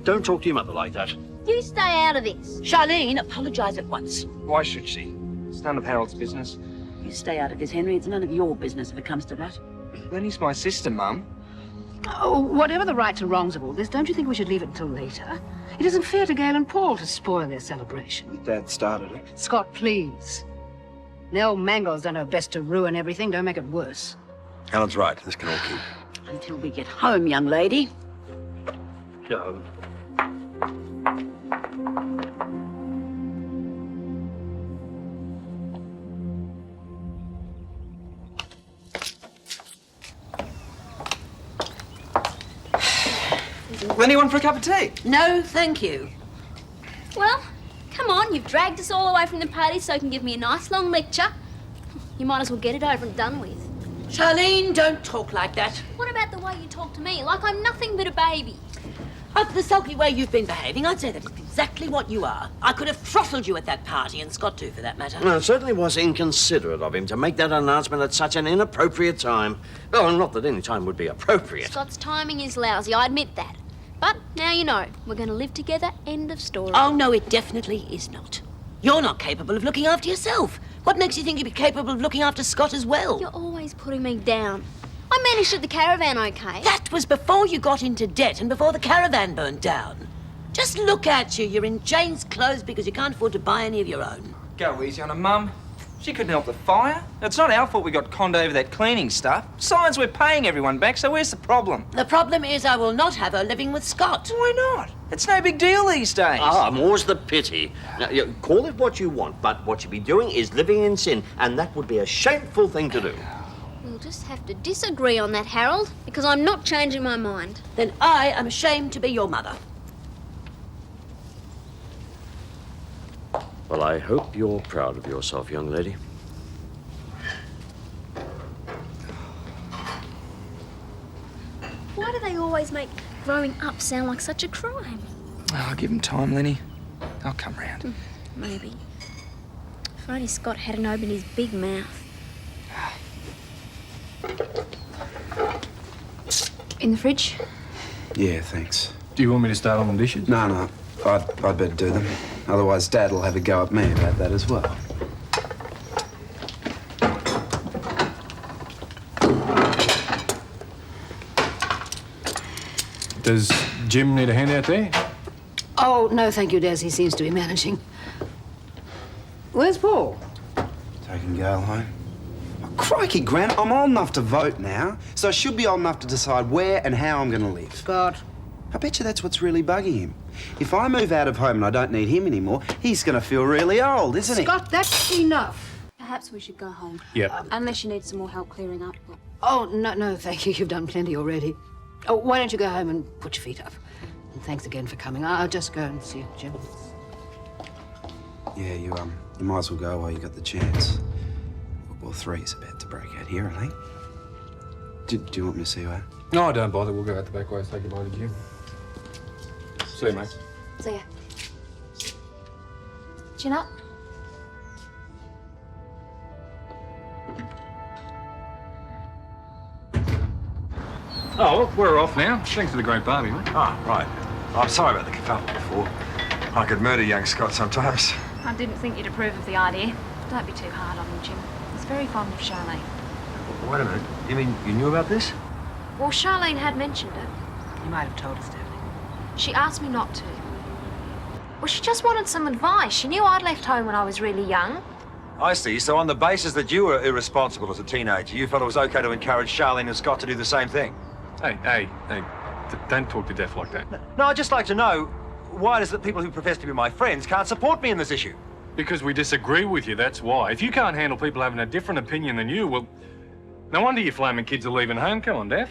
Don't talk to your mother like that. You stay out of this. Charlene, apologise at once. Why should she? It's none of Harold's business. You stay out of this, Henry. It's none of your business if it comes to that. Lenny's my sister, Mum. Oh, whatever the rights and wrongs of all this, don't you think we should leave it until later? It isn't fair to Gail and Paul to spoil their celebration. Dad started it. Scott, please. The old Mangle's done her best to ruin everything. Don't make it worse. Helen's right. This can all keep. Until we get home, young lady. No. Anyone for a cup of tea? No, thank you. Well, come on, you've dragged us all away from the party so you can give me a nice long lecture. You might as well get it over and done with. Charlene, don't talk like that. What about the way you talk to me, like I'm nothing but a baby? After the sulky way you've been behaving, I'd say that is exactly what you are. I could have throttled you at that party, and Scott too, for that matter. No, it certainly was inconsiderate of him to make that announcement at such an inappropriate time. Oh, not that any time would be appropriate. Scott's timing is lousy, I admit that. But now you know, we're going to live together, end of story. Oh, no, it definitely is not. You're not capable of looking after yourself. What makes you think you'd be capable of looking after Scott as well? You're always putting me down. I managed at the caravan okay. That was before you got into debt and before the caravan burned down. Just look at you. You're in Jane's clothes because you can't afford to buy any of your own. Go easy on her, Mum. She couldn't help the fire. It's not our fault we got conned over that cleaning stuff. Besides, we're paying everyone back, so where's the problem? The problem is I will not have her living with Scott. Why not? It's no big deal these days. Ah, more's the pity. Now, you call it what you want, but what you'd be doing is living in sin, and that would be a shameful thing to do. We'll just have to disagree on that, Harold, because I'm not changing my mind. Then I am ashamed to be your mother. Well, I hope you're proud of yourself, young lady. Why do they always make growing up sound like such a crime? Oh, give him time, Lenny. I'll come round. Maybe. If only Scott hadn't opened his big mouth. In the fridge? Yeah, thanks. Do you want me to start on the dishes? No. I'd better do them. Otherwise, Dad will have a go at me about that as well. Does Jim need a hand out there? Oh, no, thank you, Des. He seems to be managing. Where's Paul? Taking Gail home. I Crikey, Gran, I'm old enough to vote now, so I should be old enough to decide where and how I'm going to live. Scott. I bet you that's what's really bugging him. If I move out of home and I don't need him anymore, he's going to feel really old, isn't he? Scott, that's enough. Perhaps we should go home. Yep. Unless you need some more help clearing up. Oh, no, thank you. You've done plenty already. Oh, why don't you go home and put your feet up? And thanks again for coming. I'll just go and see Jim. Yeah, you might as well go while you got the chance. Well, 3's about to break out here, Elaine. Do you want me to see you out? No, don't bother. We'll go out the back way, say goodbye to Jim. See you, mate. See ya. Chin up. Oh, well, we're off now. Thanks for the great barbie, mate. Ah, right. I'm sorry about the kerfuffle before. I could murder young Scott sometimes. I didn't think you'd approve of the idea. Don't be too hard on him, Jim. He's very fond of Charlene. Wait a minute. You mean you knew about this? Well, Charlene had mentioned it. You might have told us, Daphne. She asked me not to. Well, she just wanted some advice. She knew I'd left home when I was really young. I see. So on the basis that you were irresponsible as a teenager, you felt it was okay to encourage Charlene and Scott to do the same thing? Hey, don't talk to Daph like that. No, I'd just like to know why it is that people who profess to be my friends can't support me in this issue. Because we disagree with you, that's why. If you can't handle people having a different opinion than you, well, no wonder your flaming kids are leaving home. Come on, Daph.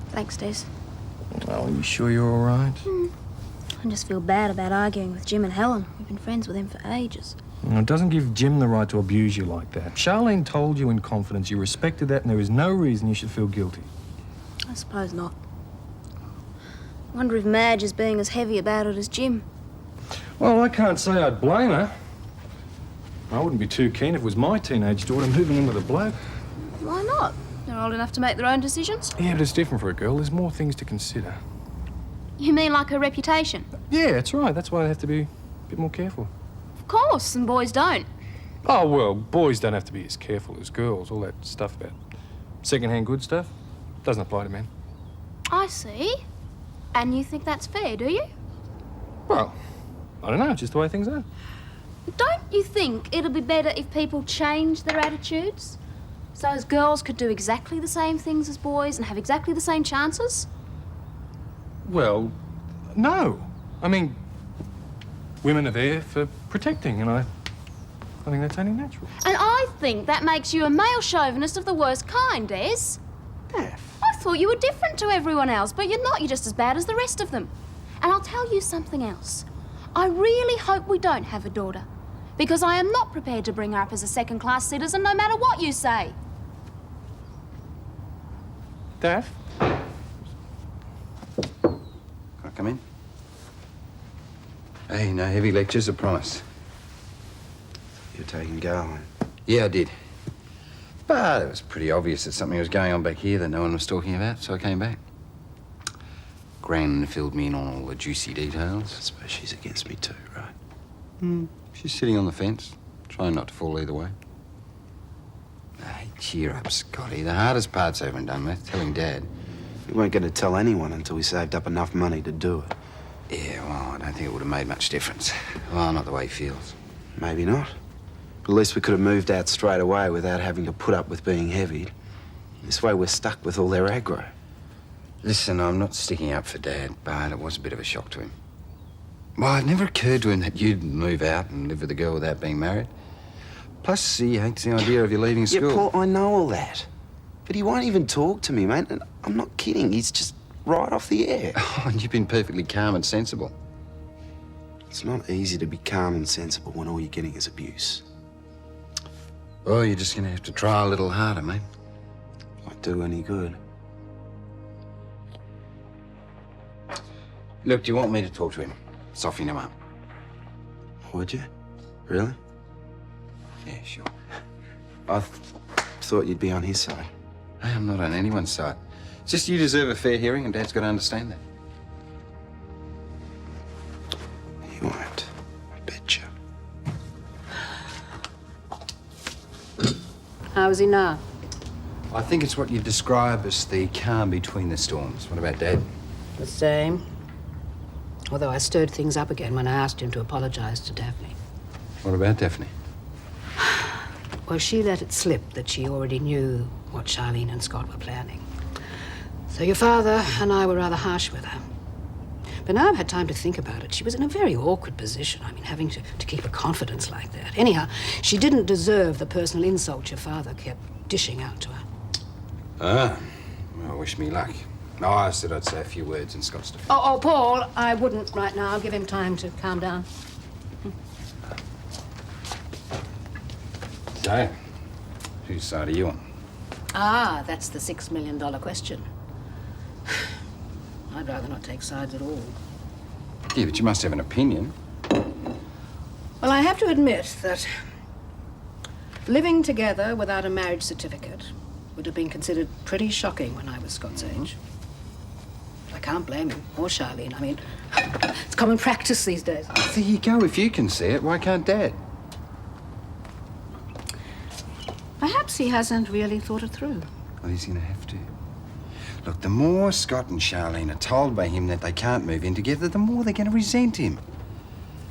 Thanks, Des. Oh, are you sure you're all right? I just feel bad about arguing with Jim and Helen. We've been friends with them for ages. Well, it doesn't give Jim the right to abuse you like that. Charlene told you in confidence you respected that and there is no reason you should feel guilty. I suppose not. I wonder if Madge is being as heavy about it as Jim. Well, I can't say I'd blame her. I wouldn't be too keen if it was my teenage daughter moving in with a bloke. Why not? They're old enough to make their own decisions. Yeah, but it's different for a girl. There's more things to consider. You mean like her reputation? Yeah, that's right. That's why they have to be a bit more careful. Of course, and boys don't. Oh, well, boys don't have to be as careful as girls. All that stuff about second-hand good stuff doesn't apply to men. I see. And you think that's fair, do you? Well, I don't know. It's just the way things are. Don't you think it'll be better if people change their attitudes? So as girls could do exactly the same things as boys and have exactly the same chances? Well, no. I mean, women are there for protecting, and I think that's only natural. And I think that makes you a male chauvinist of the worst kind, Des. Daph. I thought you were different to everyone else, but you're not. You're just as bad as the rest of them. And I'll tell you something else. I really hope we don't have a daughter, because I am not prepared to bring her up as a second-class citizen, no matter what you say. Daph? Can I come in? Hey, no heavy lectures, I promise. You're taking Garland. Yeah, I did. But it was pretty obvious that something was going on back here that no one was talking about, so I came back. Gran filled me in on all the juicy details. I suppose she's against me too, right? She's sitting on the fence, trying not to fall either way. Hey, cheer up, Scotty. The hardest part's over and done with, telling Dad. We weren't going to tell anyone until we saved up enough money to do it. Yeah, well, I don't think it would have made much difference. Well, not the way he feels. Maybe not. But at least we could have moved out straight away without having to put up with being heavied. This way we're stuck with all their aggro. Listen, I'm not sticking up for Dad, but it was a bit of a shock to him. Well, it never occurred to him that you'd move out and live with a girl without being married. Plus, he hates the idea of you leaving school. Yeah, Paul, I know all that. But he won't even talk to me, mate. And I'm not kidding. He's just right off the air. Oh, and you've been perfectly calm and sensible. It's not easy to be calm and sensible when all you're getting is abuse. Well, you're just going to have to try a little harder, mate. Won't do any good. Look, do you want me to talk to him? Soften him up. Would you? Really? Yeah, sure. I thought you'd be on his side. Hey, I'm not on anyone's side. It's just you deserve a fair hearing, and Dad's got to understand that. He won't. I bet you. How is he now? I think it's what you describe as the calm between the storms. What about Dad? The same. Although I stirred things up again when I asked him to apologize to Daphne. What about Daphne? Well, she let it slip that she already knew what Charlene and Scott were planning. So your father and I were rather harsh with her. But now I've had time to think about it. She was in a very awkward position. I mean, having to keep her confidence like that. Anyhow, she didn't deserve the personal insult your father kept dishing out to her. Ah, well, wish me luck. No, I said I'd say a few words in Scott's defense. Oh, Paul, I wouldn't right now. Give him time to calm down. So, whose side are you on? Ah, that's the $6 million question. I'd rather not take sides at all. Yeah, but you must have an opinion. Well, I have to admit that living together without a marriage certificate would have been considered pretty shocking when I was Scott's age. I can't blame him, or Charlene. I mean, it's common practice these days. There you go. If you can see it, why can't Dad? Perhaps he hasn't really thought it through. Well, he's going to have to. Look, the more Scott and Charlene are told by him that they can't move in together, the more they're going to resent him.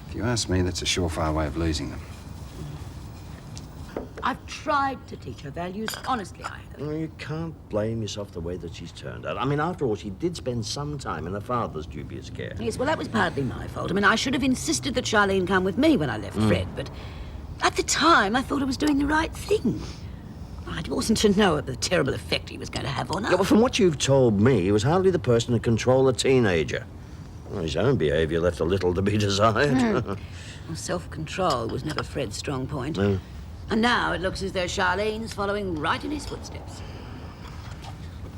If you ask me, that's a surefire way of losing them. I've tried to teach her values, honestly I have. You can't blame yourself the way that she's turned out. I mean, after all, she did spend some time in her father's dubious care. Yes, well, that was partly my fault. I mean, I should have insisted that Charlene come with me when I left Fred, but at the time, I thought I was doing the right thing. I wasn't to know of the terrible effect he was going to have on her. Yeah, well, from what you've told me, he was hardly the person to control a teenager. Well, his own behaviour left a little to be desired. Well, self-control was never Fred's strong point. And now it looks as though Charlene's following right in his footsteps.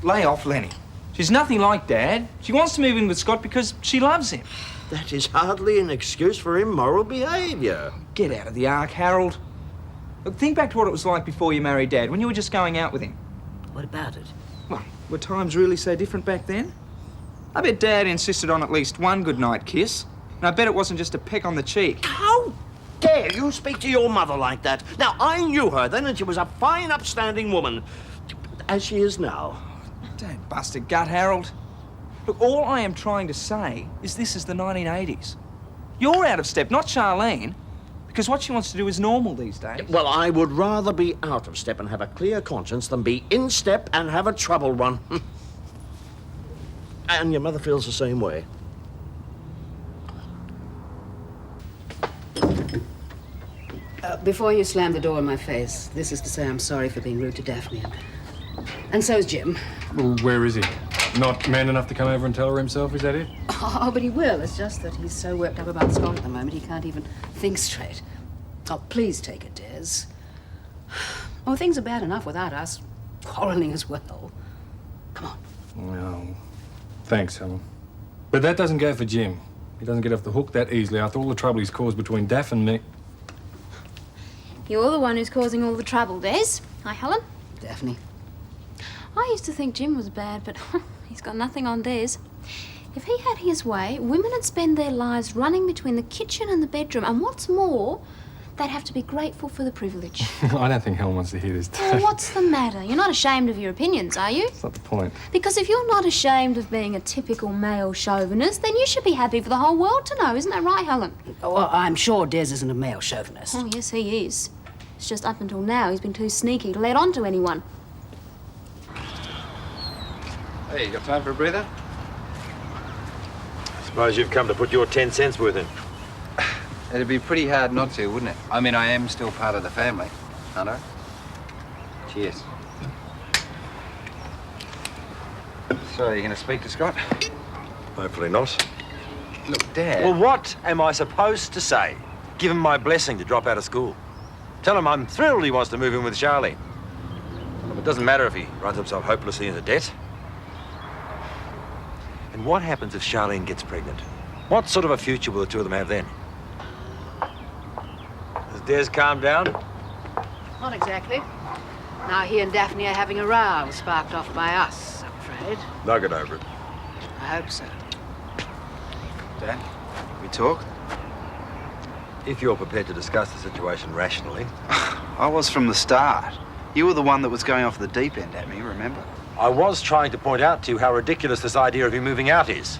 Lay off, Lenny. She's nothing like Dad. She wants to move in with Scott because she loves him. That is hardly an excuse for immoral behaviour. Get out of the ark, Harold. Look, think back to what it was like before you married Dad, when you were just going out with him. What about it? Well, were times really so different back then? I bet Dad insisted on at least one goodnight kiss. And I bet it wasn't just a peck on the cheek. How dare you speak to your mother like that? Now, I knew her then, and she was a fine, upstanding woman. As she is now. Don't bust a gut, Harold. Look, all I am trying to say is this is the 1980s. You're out of step, not Charlene. Because what she wants to do is normal these days. Well, I would rather be out of step and have a clear conscience than be in step and have a troubled one. And your mother feels the same way. Before you slam the door in my face, this is to say I'm sorry for being rude to Daphne. And so is Jim. Well, where is he? Not man enough to come over and tell her himself, is that it? Oh, but he will. It's just that he's so worked up about Scott at the moment, he can't even think straight. Oh, please take it, Des. Oh, things are bad enough without us quarrelling as well. Come on. No. Thanks, Helen. But that doesn't go for Jim. He doesn't get off the hook that easily after all the trouble he's caused between Daff and me. You're the one who's causing all the trouble, Des. Hi, Helen. Daphne. I used to think Jim was bad, but he's got nothing on Des. If he had his way, women would spend their lives running between the kitchen and the bedroom, and what's more, they'd have to be grateful for the privilege. I don't think Helen wants to hear this. Well, what's the matter? You're not ashamed of your opinions, are you? That's not the point. Because if you're not ashamed of being a typical male chauvinist, then you should be happy for the whole world to know. Isn't that right, Helen? Oh, well, I'm sure Des isn't a male chauvinist. Oh, yes, he is. It's just up until now he's been too sneaky to let on to anyone. Hey, you got time for a breather? Suppose you've come to put your 10 cents worth in. It'd be pretty hard not to, wouldn't it? I mean, I am still part of the family, aren't I? Cheers. So, you going to speak to Scott? Hopefully not. Look, Dad... Well, what am I supposed to say? Give him my blessing to drop out of school. Tell him I'm thrilled he wants to move in with Charlie. Well, it doesn't matter if he runs himself hopelessly into debt. And what happens if Charlene gets pregnant? What sort of a future will the two of them have then? Has Des calmed down? Not exactly. Now he and Daphne are having a row sparked off by us, I'm afraid. They'll get over it. I hope so. Dad, we talk? If you're prepared to discuss the situation rationally. I was from the start. You were the one that was going off the deep end at me, remember? I was trying to point out to you how ridiculous this idea of you moving out is.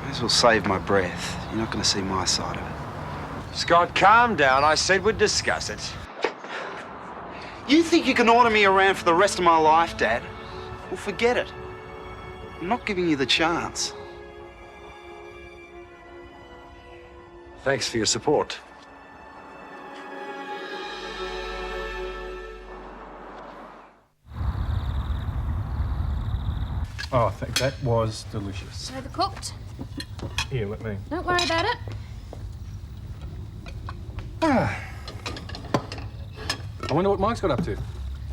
May as well save my breath. You're not going to see my side of it. Scott, calm down. I said we'd discuss it. You think you can order me around for the rest of my life, Dad? Well, forget it. I'm not giving you the chance. Thanks for your support. Oh, I think that was delicious. Overcooked? Here, let me. Don't worry about it. I wonder what Mike's got up to.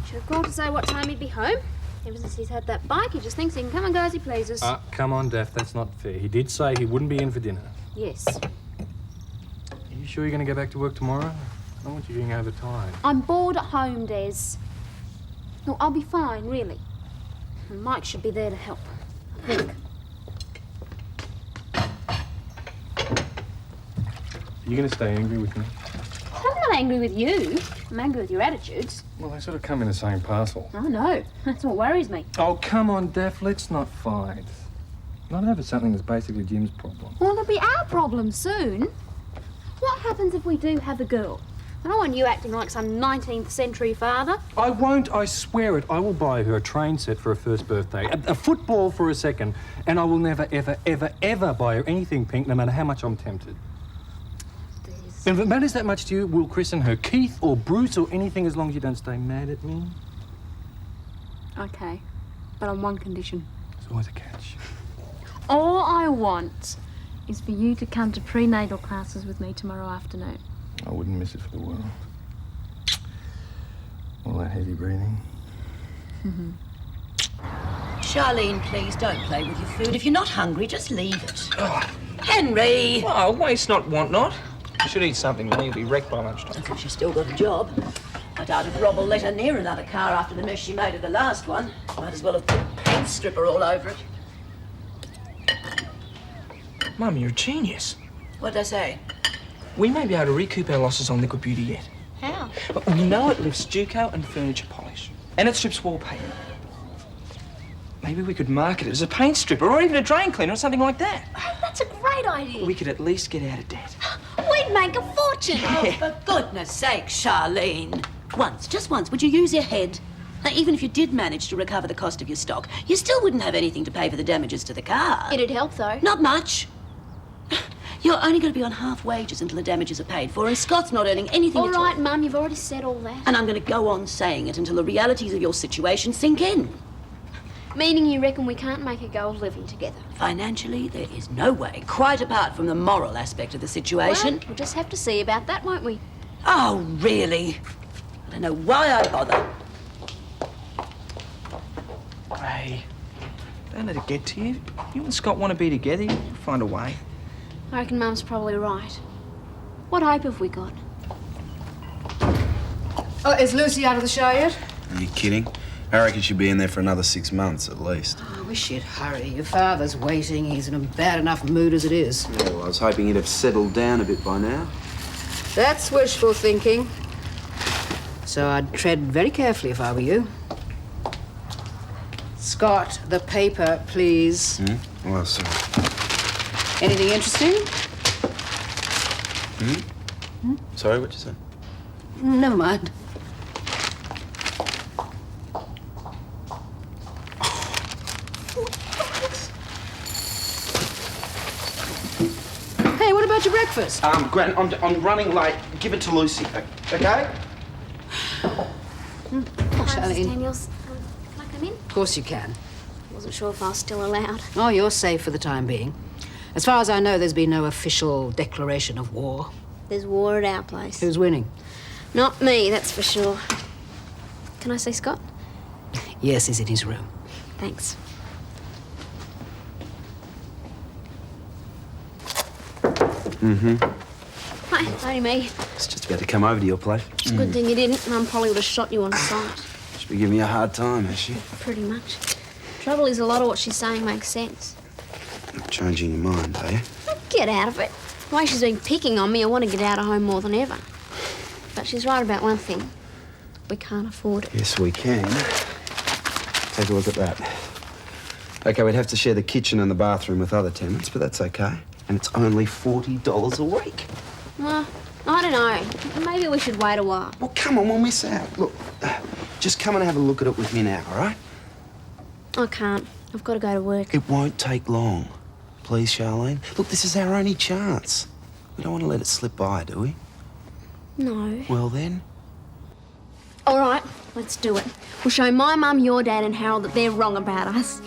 Should have called to say what time he'd be home. Ever since he's had that bike, he just thinks he can come and go as he pleases. Come on, Daff, that's not fair. He did say he wouldn't be in for dinner. Yes. Are you sure you're going to go back to work tomorrow? I don't want you doing overtime. I'm bored at home, Des. No, I'll be fine, really. And Mike should be there to help, I think. Are you going to stay angry with me? I'm not angry with you. I'm angry with your attitudes. Well, they sort of come in the same parcel. I know. That's what worries me. Oh, come on, Daff, let's not fight. Not over something that's basically Jim's problem. Well, it'll be our problem soon. What happens if we do have a girl? I don't want you acting like some 19th century father. I won't, I swear it. I will buy her a train set for her first birthday, a football for a second, and I will never, ever, ever, ever buy her anything pink, no matter how much I'm tempted. And if it matters that much to you, we'll christen her Keith or Bruce or anything as long as you don't stay mad at me. Okay, but on one condition. There's always a catch. All I want is for you to come to prenatal classes with me tomorrow afternoon. I wouldn't miss it for the world. All that heavy breathing. Charlene, please don't play with your food. If you're not hungry, just leave it. Henry! Oh, waste not, want not. You should eat something, then you'll be wrecked by lunchtime. Because she's still got a job. I doubt if Rob will let her near another car after the mess she made of the last one. Might as well have put a paint stripper all over it. Mum, you're a genius. What'd I say? We may be able to recoup our losses on Liquid Beauty yet. How? But we know it lifts stucco and furniture polish. And it strips wallpaper. Maybe we could market it as a paint stripper or even a drain cleaner or something like that. Oh, that's a great idea. We could at least get out of debt. We'd make a fortune. Oh, for goodness sake, Charlene. Once, just once, would you use your head? Now, even if you did manage to recover the cost of your stock, you still wouldn't have anything to pay for the damages to the car. It'd help, though. Not much. You're only going to be on half wages until the damages are paid for, and Scott's not earning anything All at all. right, Mum, you've already said all that. And I'm going to go on saying it until the realities of your situation sink in. Meaning you reckon we can't make a go of living together? Financially, there is no way, quite apart from the moral aspect of the situation. Well, we'll just have to see about that, won't we? Oh, really? I don't know why I bother. Ray, don't let it get to you. You and Scott want to be together, you'll find a way. I reckon Mum's probably right. What hope have we got? Oh, is Lucy out of the shower yet? Are you kidding? I reckon she'll be in there for another 6 months at least. Oh, I wish you'd hurry. Your father's waiting. He's in a bad enough mood as it is. Yeah, well, I was hoping he'd have settled down a bit by now. That's wishful thinking. So I'd tread very carefully if I were you. Scott, the paper, please. Well, sorry. Anything interesting? Sorry, what'd you say? Never mind. Hey, what about your breakfast? Gran, I'm running late. Give it to Lucy, okay? Oh, Hi, Mrs. Charlene. Daniels. Can I come in? Of course you can. Wasn't sure if I was still allowed. Oh, you're safe for the time being. As far as I know, there's been no official declaration of war. There's war at our place. Who's winning? Not me, that's for sure. Can I see Scott? Yes, he's in his room. Thanks. Hi, only me. I was just about to come over to your place. It's a good thing you didn't. Mum probably would have shot you on sight. She's been giving me a hard time, has she? Pretty much. Trouble is, a lot of what she's saying makes sense. Not changing your mind, are you? Get out of it. The way she's been picking on me, I want to get out of home more than ever. But she's right about one thing. We can't afford it. Yes, we can. Take a look at that. Okay, we'd have to share the kitchen and the bathroom with other tenants, but that's okay. And it's only $40 a week. Well, I don't know. Maybe we should wait a while. Well, come on, we'll miss out. Look, just come and have a look at it with me now, all right? I can't. I've got to go to work. It won't take long. Please, Charlene. Look, this is our only chance. We don't want to let it slip by, do we? No. Well, then. All right, let's do it. We'll show my mum, your dad and Harold that they're wrong about us.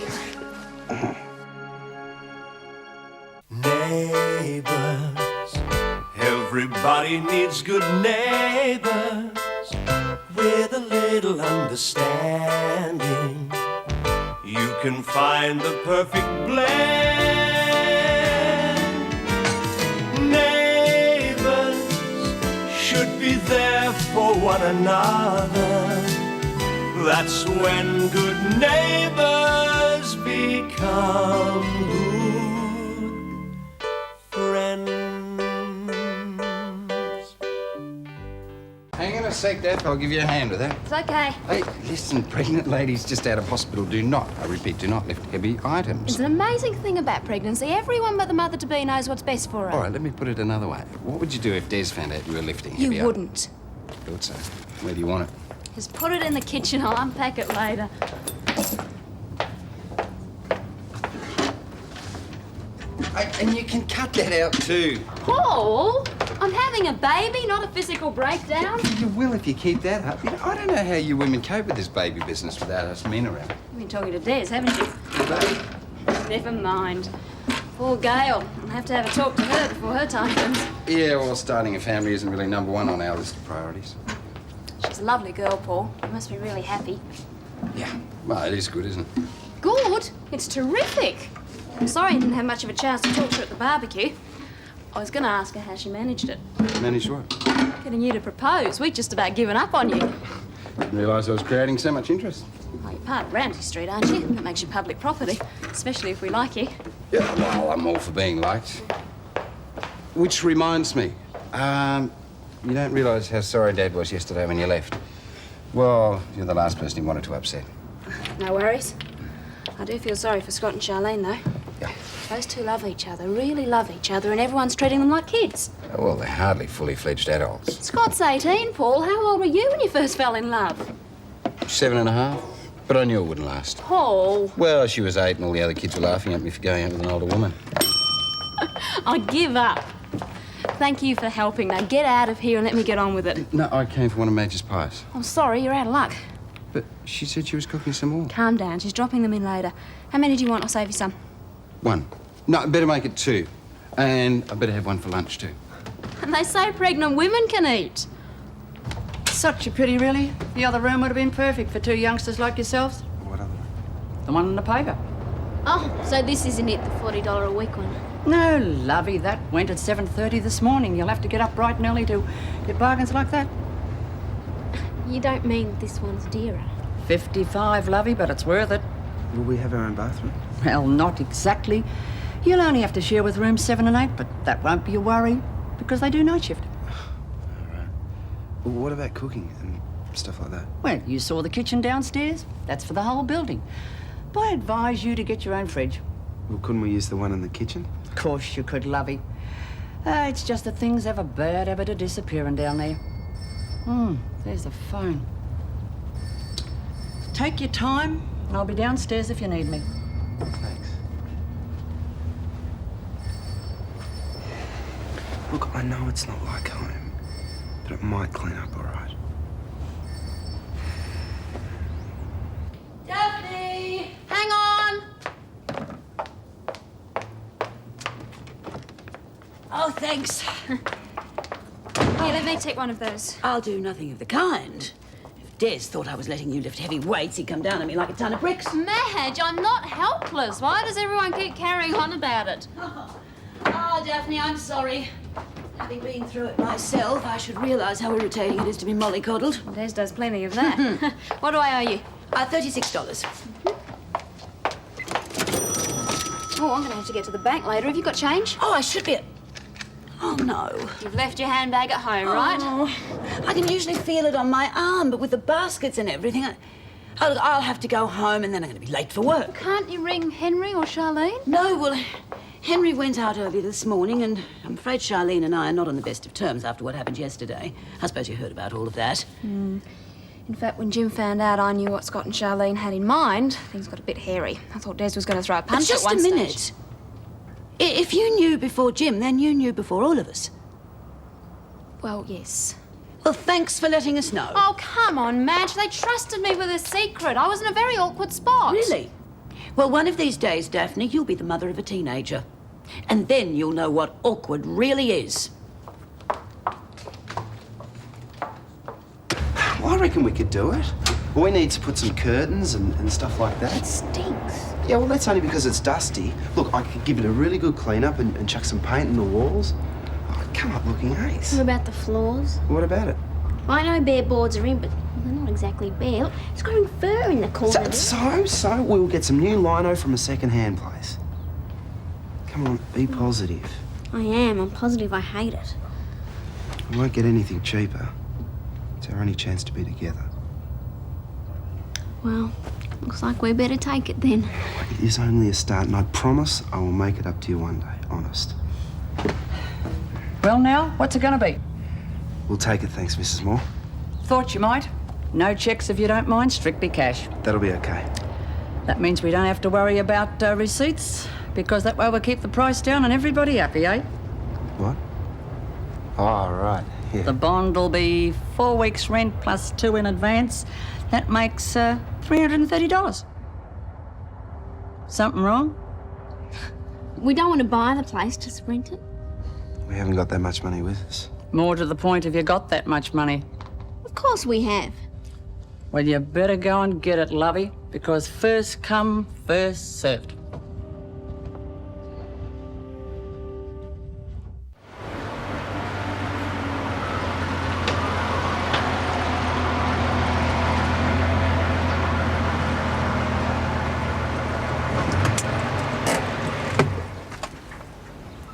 Neighbours, everybody needs good neighbours with a little understanding. You can find the perfect blend. Neighbours should be there for one another. That's when good neighbours become good friends. Hang on a sec, Daph. I'll give you a hand with that. It's okay. Hey, listen, pregnant ladies just out of hospital do not, I repeat, do not lift heavy items. It's an amazing thing about pregnancy. Everyone but the mother-to-be knows what's best for her. All right, let me put it another way. What would you do if Des found out you were lifting heavy You wouldn't. Thought so. Where do you want it? Just put it in the kitchen. I'll unpack it later. And you can cut that out too. Paul, I'm having a baby, not a physical breakdown. You will if you keep that up. You know, I don't know how you women cope with this baby business without us men around. You've been talking to Des, haven't you? Never mind. Poor Gail. I'll have to have a talk to her before her time comes. Yeah, well, starting a family isn't really number one on our list of priorities. She's a lovely girl, Paul. You must be really happy. Yeah, well, it is good, isn't it? Good? It's terrific. I'm sorry I didn't have much of a chance to talk to her at the barbecue. I was going to ask her how she managed it. Managed what? Getting you to propose. We'd just about given up on you. Didn't realise I was creating so much interest. Well, you're part of Ramsay Street, aren't you? That makes you public property, especially if we like you. Yeah, well, I'm all for being liked. Which reminds me, you don't realise how sorry Dad was yesterday when you left. Well, you're the last person he wanted to upset. No worries. I do feel sorry for Scott and Charlene, though. Yeah. Those two love each other, really love each other, and everyone's treating them like kids. Oh, well, they're hardly fully fledged adults. Scott's 18, Paul. How old were you when you first fell in love? 7.5. But I knew it wouldn't last. Paul. Well, she was 8 and all the other kids were laughing at me for going out with an older woman. I give up. Thank you for helping. Now get out of here and let me get on with it. No, I came for one of Madge's pies. I'm sorry, you're out of luck. But she said she was cooking some more. Calm down. She's dropping them in later. How many do you want? I'll save you some. 1. No, I better make it 2. And I better have 1 for lunch, too. And they say pregnant women can eat. Such a pity, really. The other room would have been perfect for 2 youngsters like yourselves. What other? The one in the paper. Oh, so this isn't it, the $40 a week one? No, lovey, that went at 7:30 this morning. You'll have to get up bright and early to get bargains like that. You don't mean this one's dearer? 55, lovey, but it's worth it. Will we have our own bathroom? Well, not exactly. You'll only have to share with rooms 7 and 8, but that won't be a worry because they do night shift. All right. Well, what about cooking and stuff like that? Well, you saw the kitchen downstairs. That's for the whole building. But I advise you to get your own fridge. Well, couldn't we use the one in the kitchen? Of course you could, lovey. It's just that things have a bad habit of disappearing down there. There's the phone. Take your time, and I'll be downstairs if you need me. Thanks. Look, I know it's not like home, but it might clean up all right. Daphne! Hang on! Oh, thanks. Here, let me take one of those. I'll do nothing of the kind. If Des thought I was letting you lift heavy weights, he'd come down on me like a ton of bricks. Madge, I'm not helpless. Why does everyone keep carrying on about it? Oh, Daphne, I'm sorry. Having been through it myself, I should realise how irritating it is to be mollycoddled. Des does plenty of that. What do I owe you? $36. Oh, I'm going to have to get to the bank later. Have you got change? Oh, I should be. Oh, no. You've left your handbag at home, right? I can usually feel it on my arm, but with the baskets and everything, I'll have to go home and then I'm going to be late for work. Can't you ring Henry or Charlene? No, well, Henry went out early this morning and I'm afraid Charlene and I are not on the best of terms after what happened yesterday. I suppose you heard about all of that. In fact, when Jim found out I knew what Scott and Charlene had in mind, things got a bit hairy. I thought Des was going to throw a But punch just at one a minute. stage. If you knew before Jim, then you knew before all of us. Well, yes. Well, thanks for letting us know. Oh, come on, Madge. They trusted me with a secret. I was in a very awkward spot. Really? Well, one of these days, Daphne, you'll be the mother of a teenager. And then you'll know what awkward really is. Well, I reckon we could do it. All we need to put some curtains and stuff like that. It stinks. Yeah, well, that's only because it's dusty. Look, I could give it a really good clean-up and chuck some paint in the walls. Oh, come up looking ace. What about the floors? What about it? I know bare boards are in, but they're not exactly bare. Look, it's growing fur in the corner. So we'll get some new lino from a second-hand place. Come on, be positive. I am. I'm positive I hate it. We won't get anything cheaper. It's our only chance to be together. Well, looks like we better take it then. It is only a start, and I promise I will make it up to you one day, honest. Well, now, what's it going to be? We'll take it, thanks, Mrs. Moore. Thought you might. No checks if you don't mind, strictly cash. That'll be okay. That means we don't have to worry about receipts, because that way we'll keep the price down and everybody happy, eh? What? Oh, right, yeah. The bond will be 4 weeks' rent plus 2 in advance. That makes $330. Something wrong? We don't want to buy the place, just rent it. We haven't got that much money with us. More to the point, have you got that much money? Of course we have. Well, you better go and get it, lovey, because first come, first served.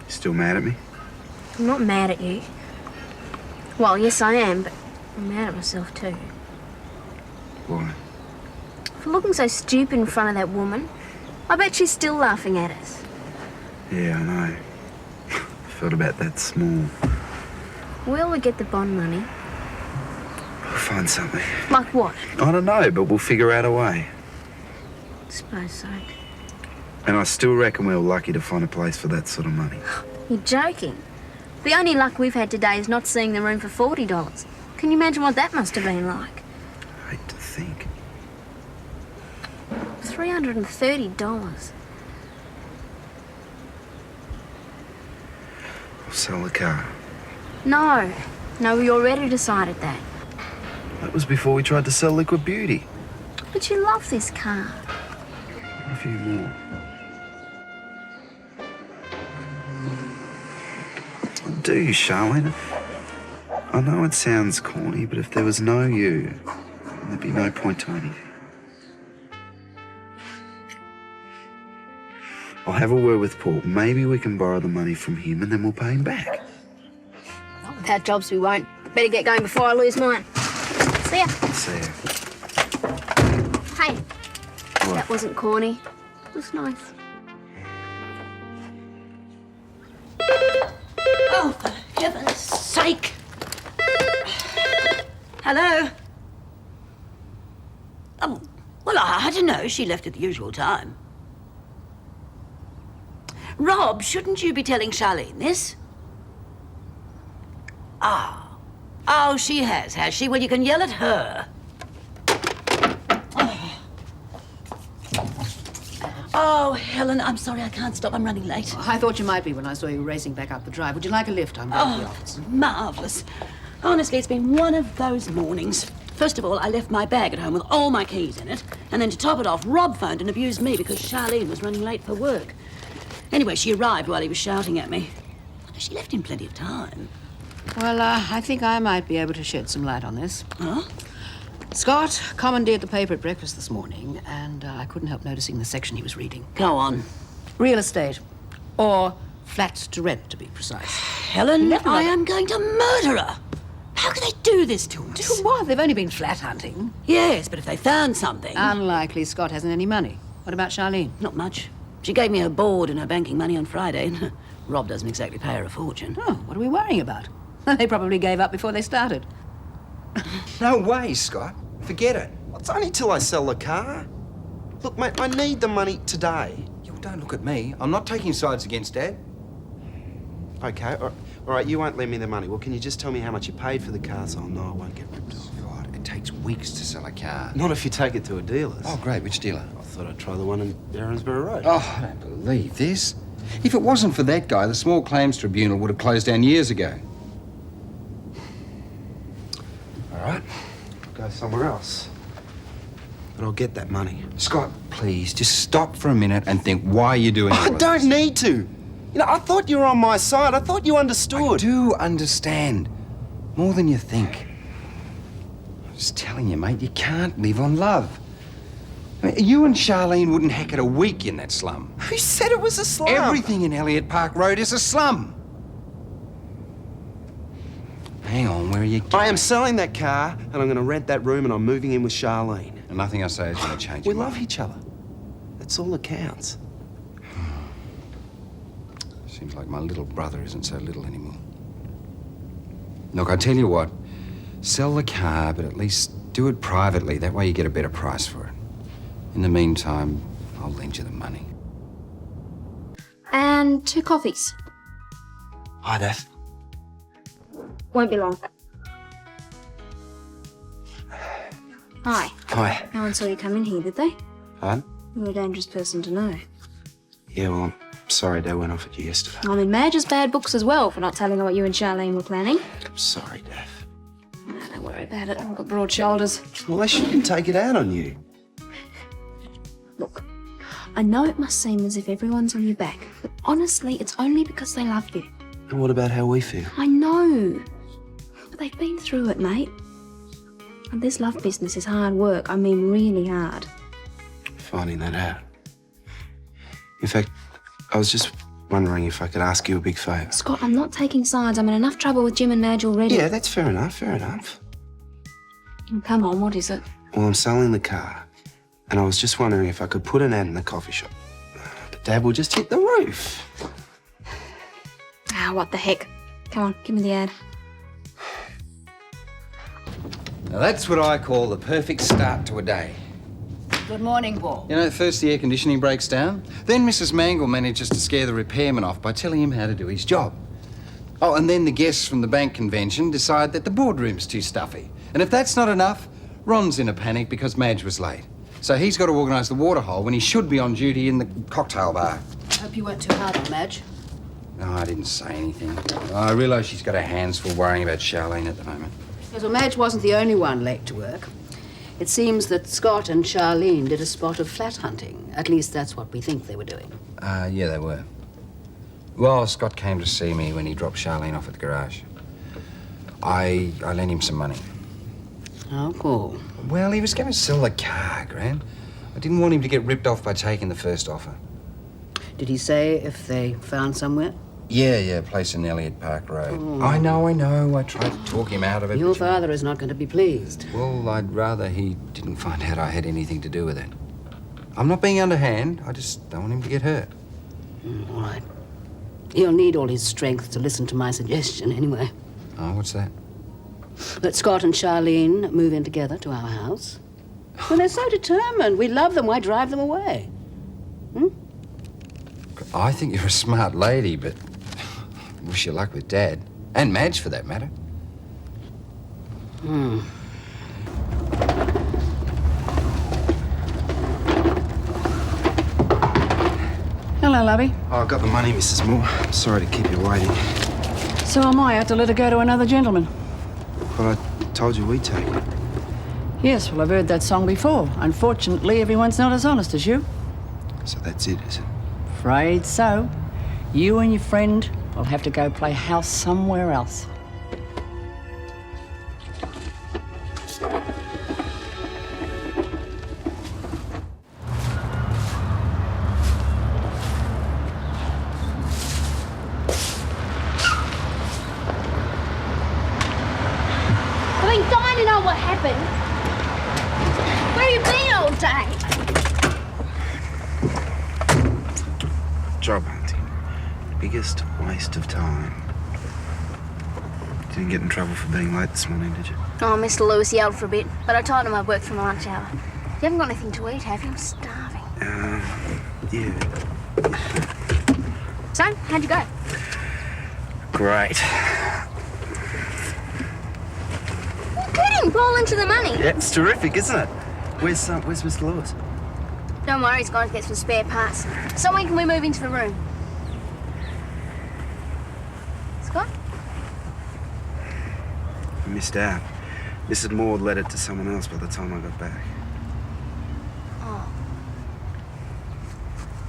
Still mad at me? I'm not mad at you. Well, yes, I am, but I'm mad at myself too. Why? For looking so stupid in front of that woman. I bet she's still laughing at us. Yeah, I know. I felt about that small. Where'll we get the bond money? We'll find something. Like what? I don't know, but we'll figure out a way. I suppose so. And I still reckon we're lucky to find a place for that sort of money. You're joking. The only luck we've had today is not seeing the room for $40. Can you imagine what that must have been like? I hate to think. $330. We'll sell the car. No. No, we already decided that. That was before we tried to sell Liquid Beauty. But you love this car. A few more. Do you, Charlene? I know it sounds corny, but if there was no you, there'd be no point to anything. I'll have a word with Paul. Maybe we can borrow the money from him and then we'll pay him back. Not without jobs we won't. Better get going before I lose mine. See ya. See ya. Hey. What? That wasn't corny. It was nice. Oh, for heaven's sake! Hello? Oh, well, I don't know. She left at the usual time. Rob, shouldn't you be telling Charlene this? Ah. Oh, she has she? Well, you can yell at her. Oh, Helen, I'm sorry I can't stop. I'm running late. I thought you might be when I saw you racing back up the drive. Would you like a lift? I'm going to the office. Marvellous. Honestly, it's been one of those mornings. First of all, I left my bag at home with all my keys in it. And then to top it off, Rob phoned and abused me because Charlene was running late for work. Anyway, she arrived while he was shouting at me. She left him plenty of time. Well, I think I might be able to shed some light on this. Huh? Scott commandeered the paper at breakfast this morning, and I couldn't help noticing the section he was reading. Go on. Real estate. Or flats to rent, to be precise. Helen, I am going to murder her. How can they do this to us? Do what? They've only been flat hunting. Yes, but if they found something... Unlikely Scott hasn't any money. What about Charlene? Not much. She gave me her board and her banking money on Friday. Rob doesn't exactly pay her a fortune. Oh, what are we worrying about? They probably gave up before they started. No way, Scott. Forget it. It's only till I sell the car. Look, mate, I need the money today. You don't look at me. I'm not taking sides against Dad. Okay, all right, you won't lend me the money. Well, can you just tell me how much you paid for the car so I'll know I won't get ripped off? God, it takes weeks to sell a car. Not if you take it to a dealer's. Oh, great. Which dealer? I thought I'd try the one in Erinsborough Road. Oh, I don't believe this. If it wasn't for that guy, the Small Claims Tribunal would have closed down years ago. All right, I'll go somewhere else. But I'll get that money. Scott, please, just stop for a minute and think why you're doing all I of don't this. need to. You know, I thought you were on my side. I thought you understood. I do understand. More than you think. I'm just telling you, mate, you can't live on love. I mean, you and Charlene wouldn't heck it a week in that slum. Who said it was a slum? Everything in Elliott Park Road is a slum. Hang on, where are you going? I am selling that car, and I'm going to rent that room, and I'm moving in with Charlene. And nothing I say is going to change We your mind. love each other. That's all that counts. Seems like my little brother isn't so little anymore. Look, I tell you what, sell the car, but at least do it privately. That way you get a better price for it. In the meantime, I'll lend you the money. And 2 coffees. Hi, Daph. Won't be long. Hi. Hi. No one saw you come in here, did they? Pardon? You're a dangerous person to know. Yeah, well, I'm sorry Dad went off at you yesterday. I'm in Madge's bad books as well for not telling her what you and Charlene were planning. I'm sorry, Daph. No, don't worry about it. I've got broad shoulders. Well, they shouldn't take it out on you. Look, I know it must seem as if everyone's on your back, but honestly, it's only because they love you. And what about how we feel? I know. But they've been through it, mate. And this love business is hard work. I mean, really hard. Finding that out. In fact, I was just wondering if I could ask you a big favour. Scott, I'm not taking sides. I'm in enough trouble with Jim and Madge already. Yeah, that's fair enough, fair enough. Come on, what is it? Well, I'm selling the car, and I was just wondering if I could put an ad in the coffee shop. The dad will just hit the roof. Ah, what the heck. Come on, give me the ad. Now that's what I call the perfect start to a day. Good morning, Paul. You know, first the air conditioning breaks down, then Mrs. Mangle manages to scare the repairman off by telling him how to do his job. Oh, and then the guests from the bank convention decide that the boardroom's too stuffy. And if that's not enough, Ron's in a panic because Madge was late. So he's got to organise the water hole when he should be on duty in the cocktail bar. Hope you weren't too hard on Madge. No, I didn't say anything. I realise she's got her hands full worrying about Charlene at the moment. Yes, well, Madge wasn't the only one late to work. It seems that Scott and Charlene did a spot of flat hunting. At least that's what we think they were doing. Yeah, they were. Well, Scott came to see me when he dropped Charlene off at the garage. I lent him some money. How cool. Well, he was going to sell the car, Gran. I didn't want him to get ripped off by taking the first offer. Did he say if they found somewhere? Yeah, place in Elliott Park Road. Oh. I know. I tried to talk him out of it. Your father is not going to be pleased. Well, I'd rather he didn't find out I had anything to do with it. I'm not being underhand. I just don't want him to get hurt. All right. He'll need all his strength to listen to my suggestion anyway. Oh, what's that? Let Scott and Charlene move in together to our house. Well, they're so determined. We love them. Why drive them away? I think you're a smart lady, but wish you luck with Dad. And Madge, for that matter. Hello, lovey. Oh, I got the money, Mrs. Moore. I'm sorry to keep you waiting. So am I. I had to let her go to another gentleman. But I told you we'd take it. Yes, well, I've heard that song before. Unfortunately, everyone's not as honest as you. So that's it, is it? Afraid so. You and your friend will have to go play house somewhere else. biggest waste of time. Didn't get in trouble for being late this morning, did you? Oh, Mr. Lewis yelled for a bit, but I told him I'd worked from the lunch hour. You haven't got anything to eat, have you? I'm starving. Yeah. So, how'd you go? Great. You're kidding! Ball into the money. Yeah, it's terrific, isn't it? Where's Mr. Lewis? Don't worry, he's gone to get some spare parts. So when can we move into the room? Scott? I missed out. Mrs. Moore let it to someone else by the time I got back. Oh.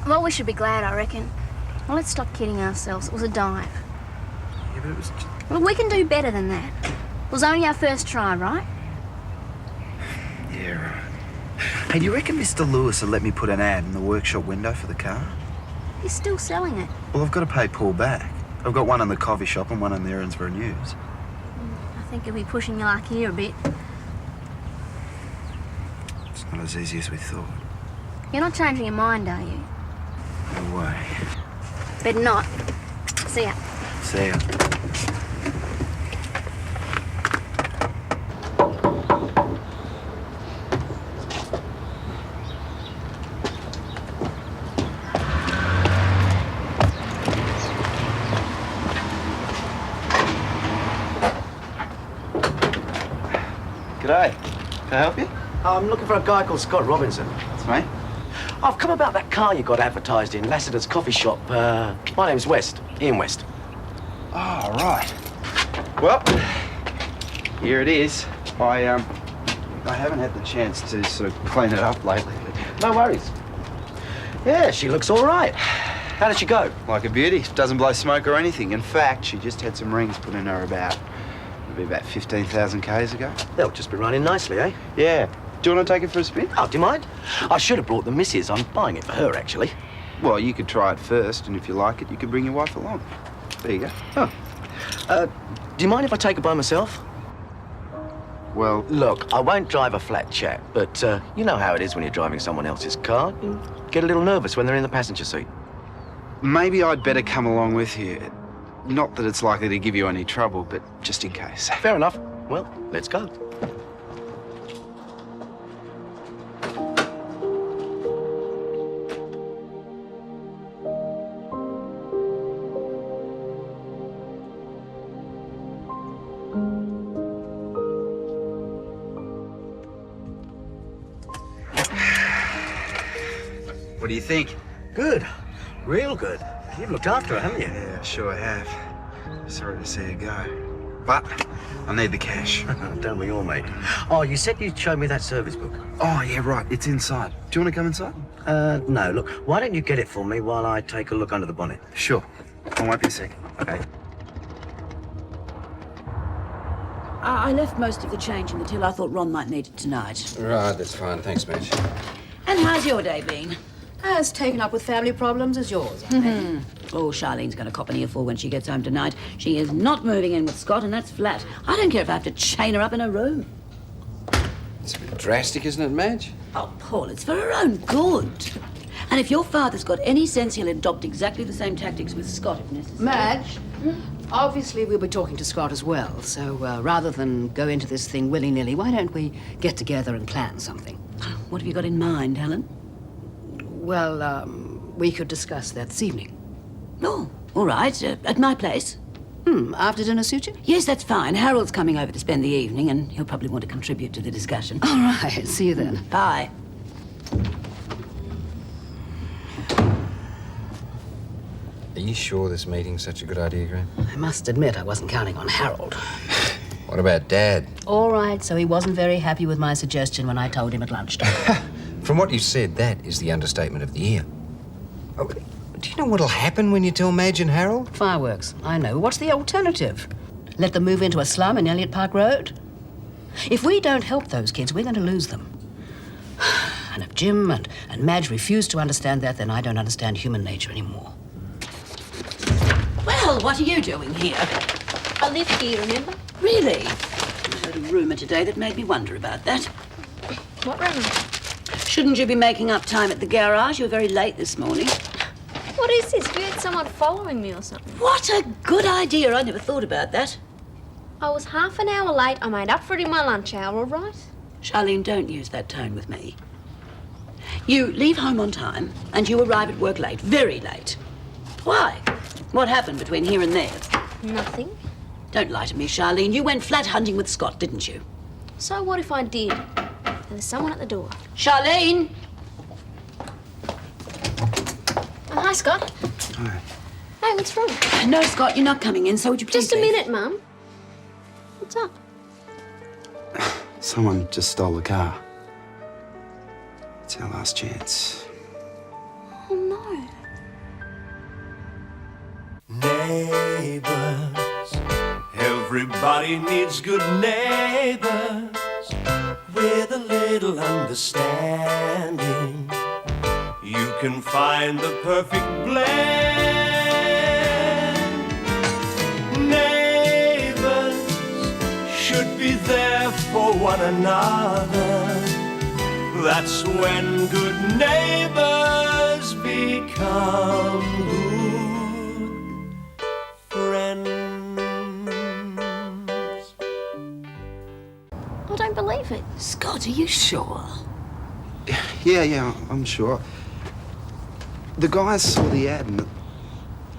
Well, we should be glad, I reckon. Well, let's stop kidding ourselves. It was a dive. Yeah, but it was just... Well, we can do better than that. It was only our first try, right? Yeah, right. Hey, do you reckon Mr. Lewis will let me put an ad in the workshop window for the car? He's still selling it. Well, I've got to pay Paul back. I've got one in the coffee shop and one in the Erinsborough News. I think you'll be pushing your luck here a bit. It's not as easy as we thought. You're not changing your mind, are you? No way. Better not. See ya. See ya. G'day. Can I help you? I'm looking for a guy called Scott Robinson. That's me. I've come about that car you got advertised in Lassiter's coffee shop. My name's West. Ian West. Oh, right. Well, here it is. I haven't had the chance to sort of clean it up lately. No worries. Yeah, she looks all right. How did she go? Like a beauty. Doesn't blow smoke or anything. In fact, she just had some rings put in her about 15,000 Ks ago. They'll just be running nicely, eh? Yeah. Do you want to take it for a spin? Oh, do you mind? I should have brought the missus. I'm buying it for her, actually. Well, you could try it first, and if you like it, you could bring your wife along. There you go. Oh. Do you mind if I take it by myself? Well... Look, I won't drive a flat chat, but you know how it is when you're driving someone else's car. You get a little nervous when they're in the passenger seat. Maybe I'd better come along with you. Not that it's likely to give you any trouble, but just in case. Fair enough. Well, let's go. What do you think? Good. Real good. You've looked after her, haven't you? Yeah, sure have. Sorry to see her go. But I need the cash. Don't we all, mate? Oh, you said you'd show me that service book. Oh, yeah, right. It's inside. Do you want to come inside? No. Look, why don't you get it for me while I take a look under the bonnet? Sure. I won't be a second. Okay. I left most of the change in the till. I thought Ron might need it tonight. Right, that's fine. Thanks, Madge. And how's your day been? As taken up with family problems as yours, I think. Oh, Charlene's going to cop an earful when she gets home tonight. She is not moving in with Scott, and that's flat. I don't care if I have to chain her up in her room. It's a bit drastic, isn't it, Madge? Oh, Paul, it's for her own good. And if your father's got any sense, he'll adopt exactly the same tactics with Scott if necessary. Madge, obviously we'll be talking to Scott as well, so rather than go into this thing willy-nilly, why don't we get together and plan something? What have you got in mind, Helen? Well, we could discuss that this evening. Oh, all right. At my place. After dinner suit you? Yes, that's fine. Harold's coming over to spend the evening, and he'll probably want to contribute to the discussion. All right. See you then. Bye. Are you sure this meeting's such a good idea, Graham? I must admit I wasn't counting on Harold. What about Dad? All right, so he wasn't very happy with my suggestion when I told him at lunchtime. From what you said, that is the understatement of the year. Oh, do you know what'll happen when you tell Madge and Harold? Fireworks, I know. What's the alternative? Let them move into a slum in Elliot Park Road? If we don't help those kids, we're going to lose them. And if Jim and Madge refuse to understand that, then I don't understand human nature anymore. Well, what are you doing here? I live here, remember? Really? I heard a rumour today that made me wonder about that. What rumour? Shouldn't you be making up time at the garage? You were very late this morning. What What is this? Have you had someone following me or something? What a good idea. I never thought about that. I was half an hour late. I made up for it in my lunch hour, all right? Charlene, don't use that tone with me. You leave home on time and you arrive at work late, very late. Why? What happened between here and there? Nothing. Don't lie to me, Charlene. You went flat hunting with Scott, didn't you? So what if I did? There's someone at the door. Charlene! Oh, hi, Scott. Hi. Hey, what's wrong? No, Scott, you're not coming in, so would you please Just a leave? minute, Mum. What's up? Someone just stole the car. It's our last chance. Oh, no. Neighbours, everybody needs good neighbours with a little understanding. You can find the perfect blend. Neighbours should be there for one another. That's when good neighbours become good friends. I don't believe it. Scott, are you sure? Yeah, I'm sure. The guy saw the ad and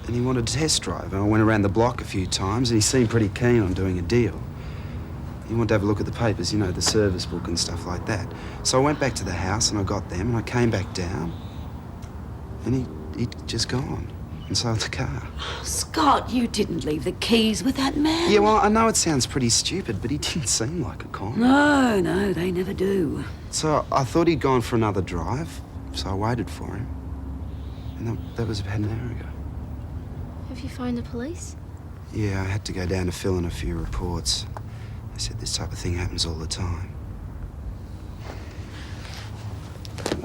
he wanted a test drive. And I went around the block a few times and he seemed pretty keen on doing a deal. He wanted to have a look at the papers, you know, the service book and stuff like that. So I went back to the house and I got them and I came back down and he'd just gone and sold the car. Scott, you didn't leave the keys with that man. Yeah, well, I know it sounds pretty stupid, but he didn't seem like a con. No, they never do. So I thought he'd gone for another drive, so I waited for him. And that was about an hour ago. Have you phoned the police? Yeah, I had to go down to fill in a few reports. They said this type of thing happens all the time.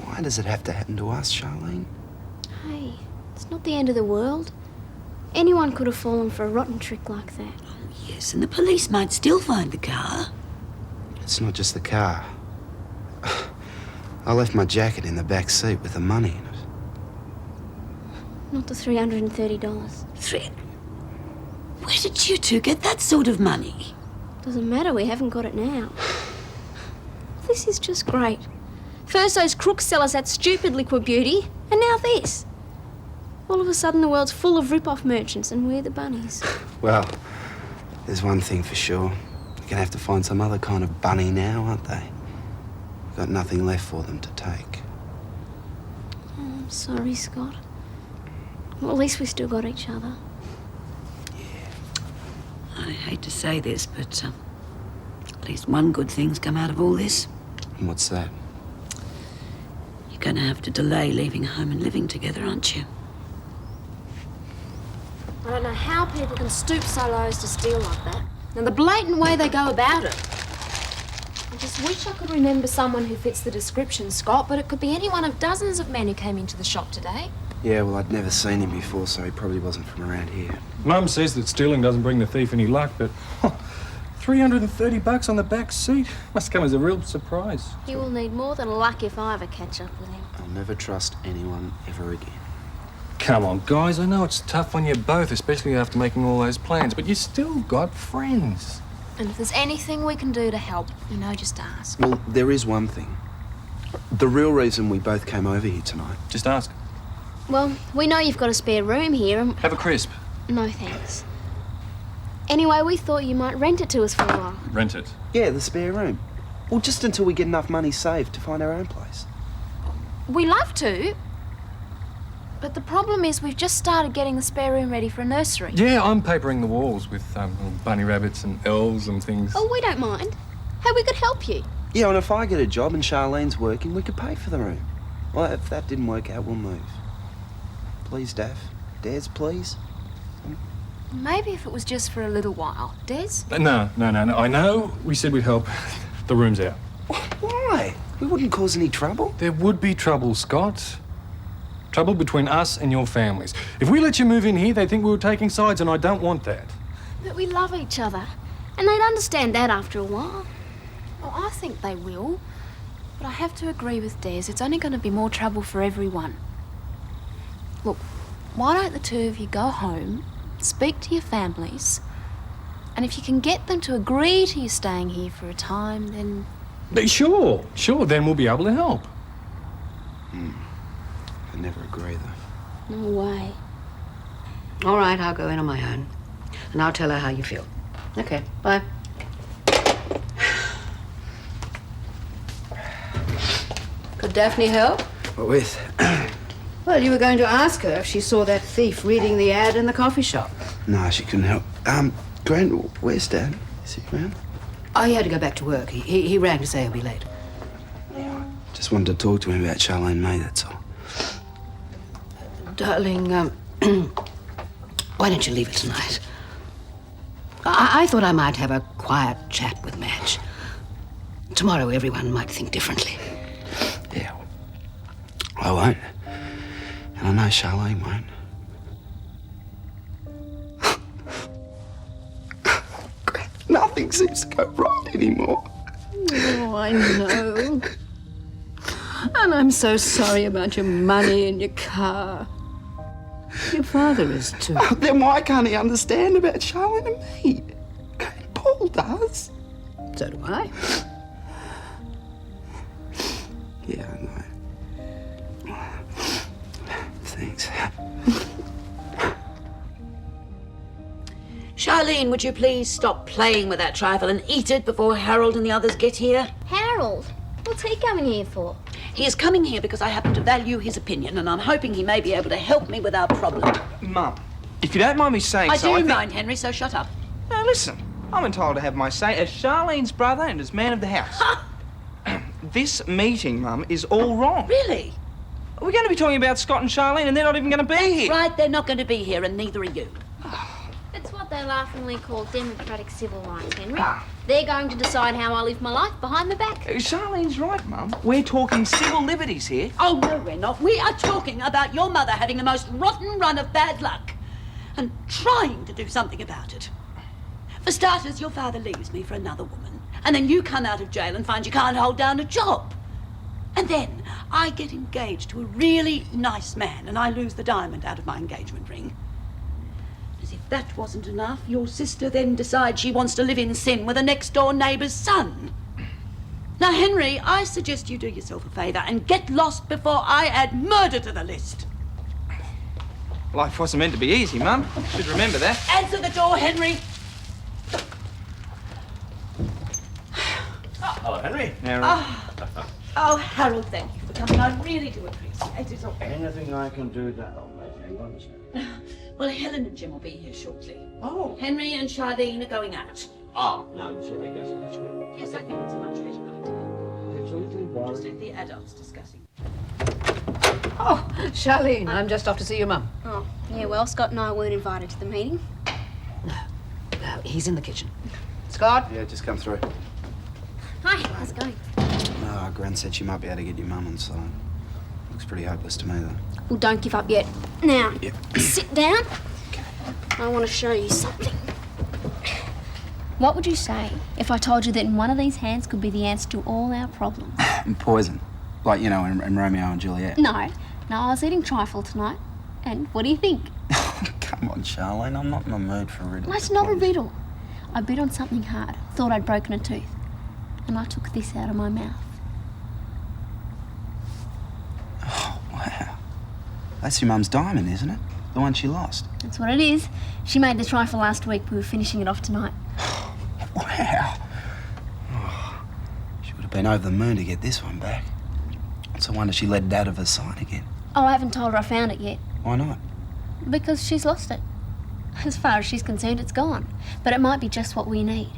Why does it have to happen to us, Charlene? Hey, it's not the end of the world. Anyone could have fallen for a rotten trick like that. Yes, and the police might still find the car. It's not just the car. I left my jacket in the back seat with the money in it. Not the $330. Where did you two get that sort of money? Doesn't matter, we haven't got it now. This is just great. First those crooks sell us that stupid liquid beauty, and now this. All of a sudden the world's full of rip-off merchants and we're the bunnies. Well, there's one thing for sure. They're gonna have to find some other kind of bunny now, aren't they? We've got nothing left for them to take. Oh, I'm sorry, Scott. Well, at least we still got each other. I hate to say this, but at least one good thing's come out of all this. And what's that? You're going to have to delay leaving home and living together, aren't you? I don't know how people can stoop so low as to steal like that. And the blatant way they go about it. I just wish I could remember someone who fits the description, Scott, but it could be any one of dozens of men who came into the shop today. Yeah, well, I'd never seen him before, so he probably wasn't from around here. Mum says that stealing doesn't bring the thief any luck, but $330 on the back seat must come as a real surprise. He will need more than luck if I ever catch up with him. I'll never trust anyone ever again. Come on, guys, I know it's tough on you both, especially after making all those plans, but you still got friends. And if there's anything we can do to help, just ask. Well, there is one thing. The real reason we both came over here tonight. Just ask. Well, we know you've got a spare room here and... Have a crisp. No, thanks. Anyway, we thought you might rent it to us for a while. Rent it? Yeah, the spare room. Well, just until we get enough money saved to find our own place. We love to. But the problem is we've just started getting the spare room ready for a nursery. Yeah, I'm papering the walls with little bunny rabbits and elves and things. Oh, we don't mind. Hey, we could help you. Yeah, and if I get a job and Charlene's working, we could pay for the room. Well, if that didn't work out, we'll move. Please, Daph. Des, please. Maybe if it was just for a little while. Des? No. I know we said we'd help. The room's out. Why? We wouldn't cause any trouble. There would be trouble, Scott. Trouble between us and your families. If we let you move in here, they think we were taking sides, and I don't want that. But we love each other. And they'd understand that after a while. Oh, I think they will. But I have to agree with Des. It's only going to be more trouble for everyone. Look, why don't the two of you go home, speak to your families, and if you can get them to agree to you staying here for a time, then... Sure, then we'll be able to help. I never agree, though. No way. All right, I'll go in on my own. And I'll tell her how you feel. Okay, bye. Could Daphne help? What with? Well, you were going to ask her if she saw that thief reading the ad in the coffee shop. No, she couldn't help. Gran, where's Dad? Is he around? Oh, he had to go back to work. He rang to say he'll be late. Just wanted to talk to him about Charlene May, that's all. Darling, why don't you leave it tonight? I thought I might have a quiet chat with Madge. Tomorrow everyone might think differently. Yeah, I won't. And I know Charlene won't. Nothing seems to go right anymore. Oh, I know. And I'm so sorry about your money and your car. Your father is too. Oh, then why can't he understand about Sherwin and me? Paul does. So do I. Yeah, I know. Thanks. Charlene, would you please stop playing with that trifle and eat it before Harold and the others get here? Harold? What's he coming here for? He is coming here because I happen to value his opinion, and I'm hoping he may be able to help me with our problem. Mum, if you don't mind me saying I so, do mind, Henry, so shut up. Now listen, I'm entitled to have my say as Charlene's brother and as man of the house. This meeting, Mum, is all wrong. Really? We're going to be talking about Scott and Charlene, and they're not even going to be here. Right, they're not going to be here, and neither are you. It's what they laughingly call democratic civil rights, Henry. They're going to decide how I live my life behind the back. Charlene's right, Mum. We're talking civil liberties here. Oh, no, we're not. We are talking about your mother having the most rotten run of bad luck and trying to do something about it. For starters, your father leaves me for another woman, and then you come out of jail and find you can't hold down a job. And then I get engaged to a really nice man, and I lose the diamond out of my engagement ring. As if that wasn't enough, your sister then decides she wants to live in sin with a next-door neighbour's son. Now, Henry, I suggest you do yourself a favour and get lost before I add murder to the list. Life wasn't meant to be easy, Mum. Should remember that. Answer the door, Henry. Hello, Henry. Oh, Harold, thank you for coming. I really do appreciate it. Anything I can do to help, you understand? Well, Helen and Jim will be here shortly. Oh. Henry and Charlene are going out. Oh, no, sure, I guess that's good. Yes, I think it's a much better idea. Just let the adults discussing. Oh, Charlene, I'm just off to see your mum. Oh, yeah, well, Scott and I weren't invited to the meeting. No, he's in the kitchen. Scott? Yeah, just come through. Hi, how's it going? Gran said she might be able to get your mum on side. Looks pretty hopeless to me, though. Well, don't give up yet. Now, Yep. sit down. I want to show you something. What would you say if I told you that in one of these hands could be the answer to all our problems? And poison. Like, you know, in Romeo and Juliet. No, I was eating trifle tonight. And what do you think? Come on, Charlene, I'm not in the mood for riddles. Well, it's not a riddle. I bit on something hard, thought I'd broken a tooth, and I took this out of my mouth. Oh, wow. That's your mum's diamond, isn't it? The one she lost. That's what it is. She made the trifle last week. We were finishing it off tonight. Wow. Oh, she would have been over the moon to get this one back. It's a wonder she let it out of her sight again. Oh, I haven't told her I found it yet. Why not? Because she's lost it. As far as she's concerned, it's gone. But it might be just what we need.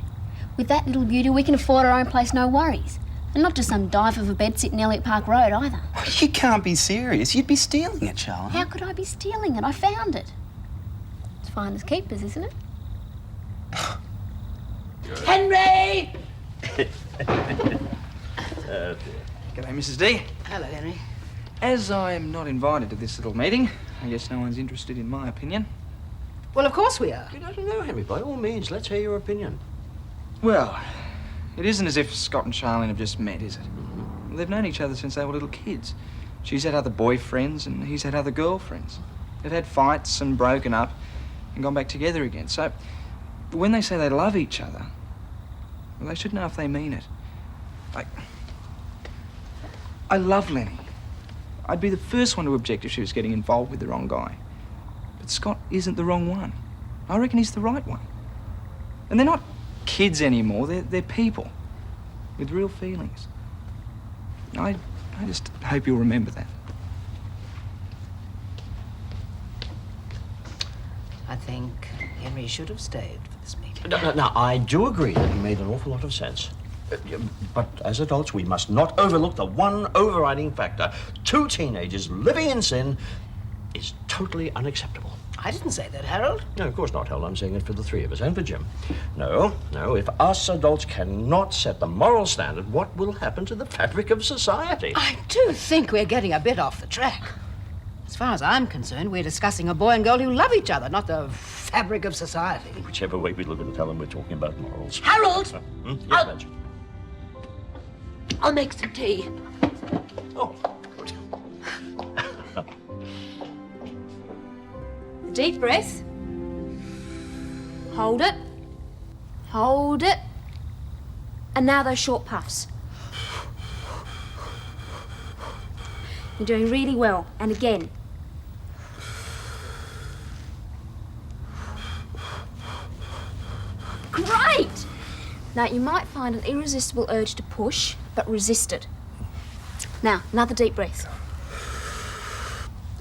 With that little beauty, we can afford our own place, no worries. And not just some dive of a bed sitting Elliot Park Road, either. You can't be serious. You'd be stealing it, Charlotte. How could I be stealing it? I found it. It's fine as keepers, isn't it? Henry! G'day, Mrs. D. Hello, Henry. As I am not invited to this little meeting, I guess no one's interested in my opinion. Well, of course we are. I don't know, Henry. By all means, let's hear your opinion. Well, it isn't as if Scott and Charlene have just met, is it? They've known each other since they were little kids. She's had other boyfriends and he's had other girlfriends. They've had fights and broken up and gone back together again. So when they say they love each other, well, they should know if they mean it. Like, I love Lenny. I'd be the first one to object if she was getting involved with the wrong guy. But Scott isn't the wrong one. I reckon he's the right one. And they're not kids anymore, they're people with real feelings. I just hope you'll remember that. I think Henry should have stayed for this meeting. No, I do agree that he made an awful lot of sense. But as adults, we must not overlook the one overriding factor. 2 teenagers living in sin is totally unacceptable. I didn't say that, Harold. No, of course not, Helen. I'm saying it for the 3 of us and for Jim. No, if us adults cannot set the moral standard, what will happen to the fabric of society? I do think we're getting a bit off the track. As far as I'm concerned, we're discussing a boy and girl who love each other, not the fabric of society. Whichever way we look at it, Helen, we're talking about morals. Harold! Yes, Madge. I'll make some tea. Oh, Deep breath. Hold it. Hold it. And now those short puffs. You're doing really well. And again. Great! Now, you might find an irresistible urge to push, but resist it. Now, another deep breath.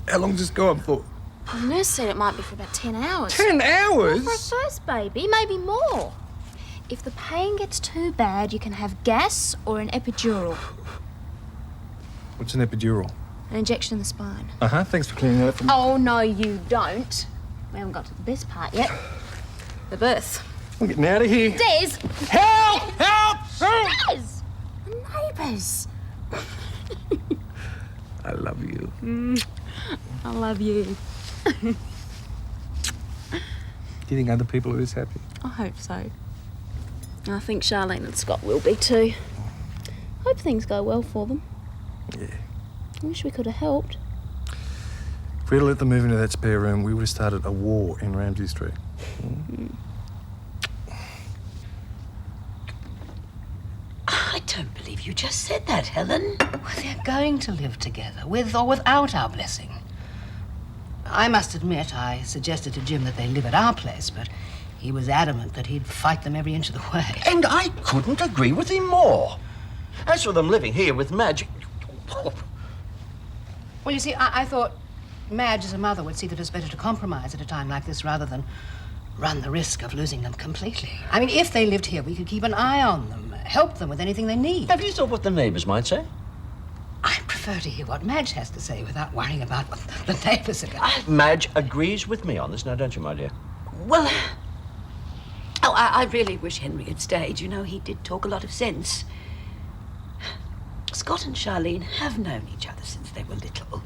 How long does this go on for? The nurse said it might be for about 10 hours. 10 hours? Well, for a first baby, maybe more. If the pain gets too bad, you can have gas or an epidural. What's an epidural? An injection in the spine. Thanks for clearing that up for me. Oh, no, you don't. We haven't got to the best part yet. The birth. I'm getting out of here. Des! Help! Help! Help! Des! The neighbours. I love you. I love you. Do you think other people are this happy? I hope so. I think Charlene and Scott will be too. Hope things go well for them. Yeah. I wish we could have helped. If we'd let them move into that spare room, we would have started a war in Ramsay Street. I don't believe you just said that, Helen. Well, they're going to live together, with or without our blessing. I must admit, I suggested to Jim that they live at our place, but he was adamant that he'd fight them every inch of the way. And I couldn't agree with him more. As for them living here with Madge... Well, you see, I thought Madge, as a mother, would see that it's better to compromise at a time like this rather than run the risk of losing them completely. I mean, if they lived here, we could keep an eye on them, help them with anything they need. Have you thought what the neighbours might say? I prefer to hear what Madge has to say without worrying about what the neighbours are going to... Madge agrees with me on this, now don't you, my dear? Well, I really wish Henry had stayed. You know, he did talk a lot of sense. Scott and Charlene have known each other since they were little.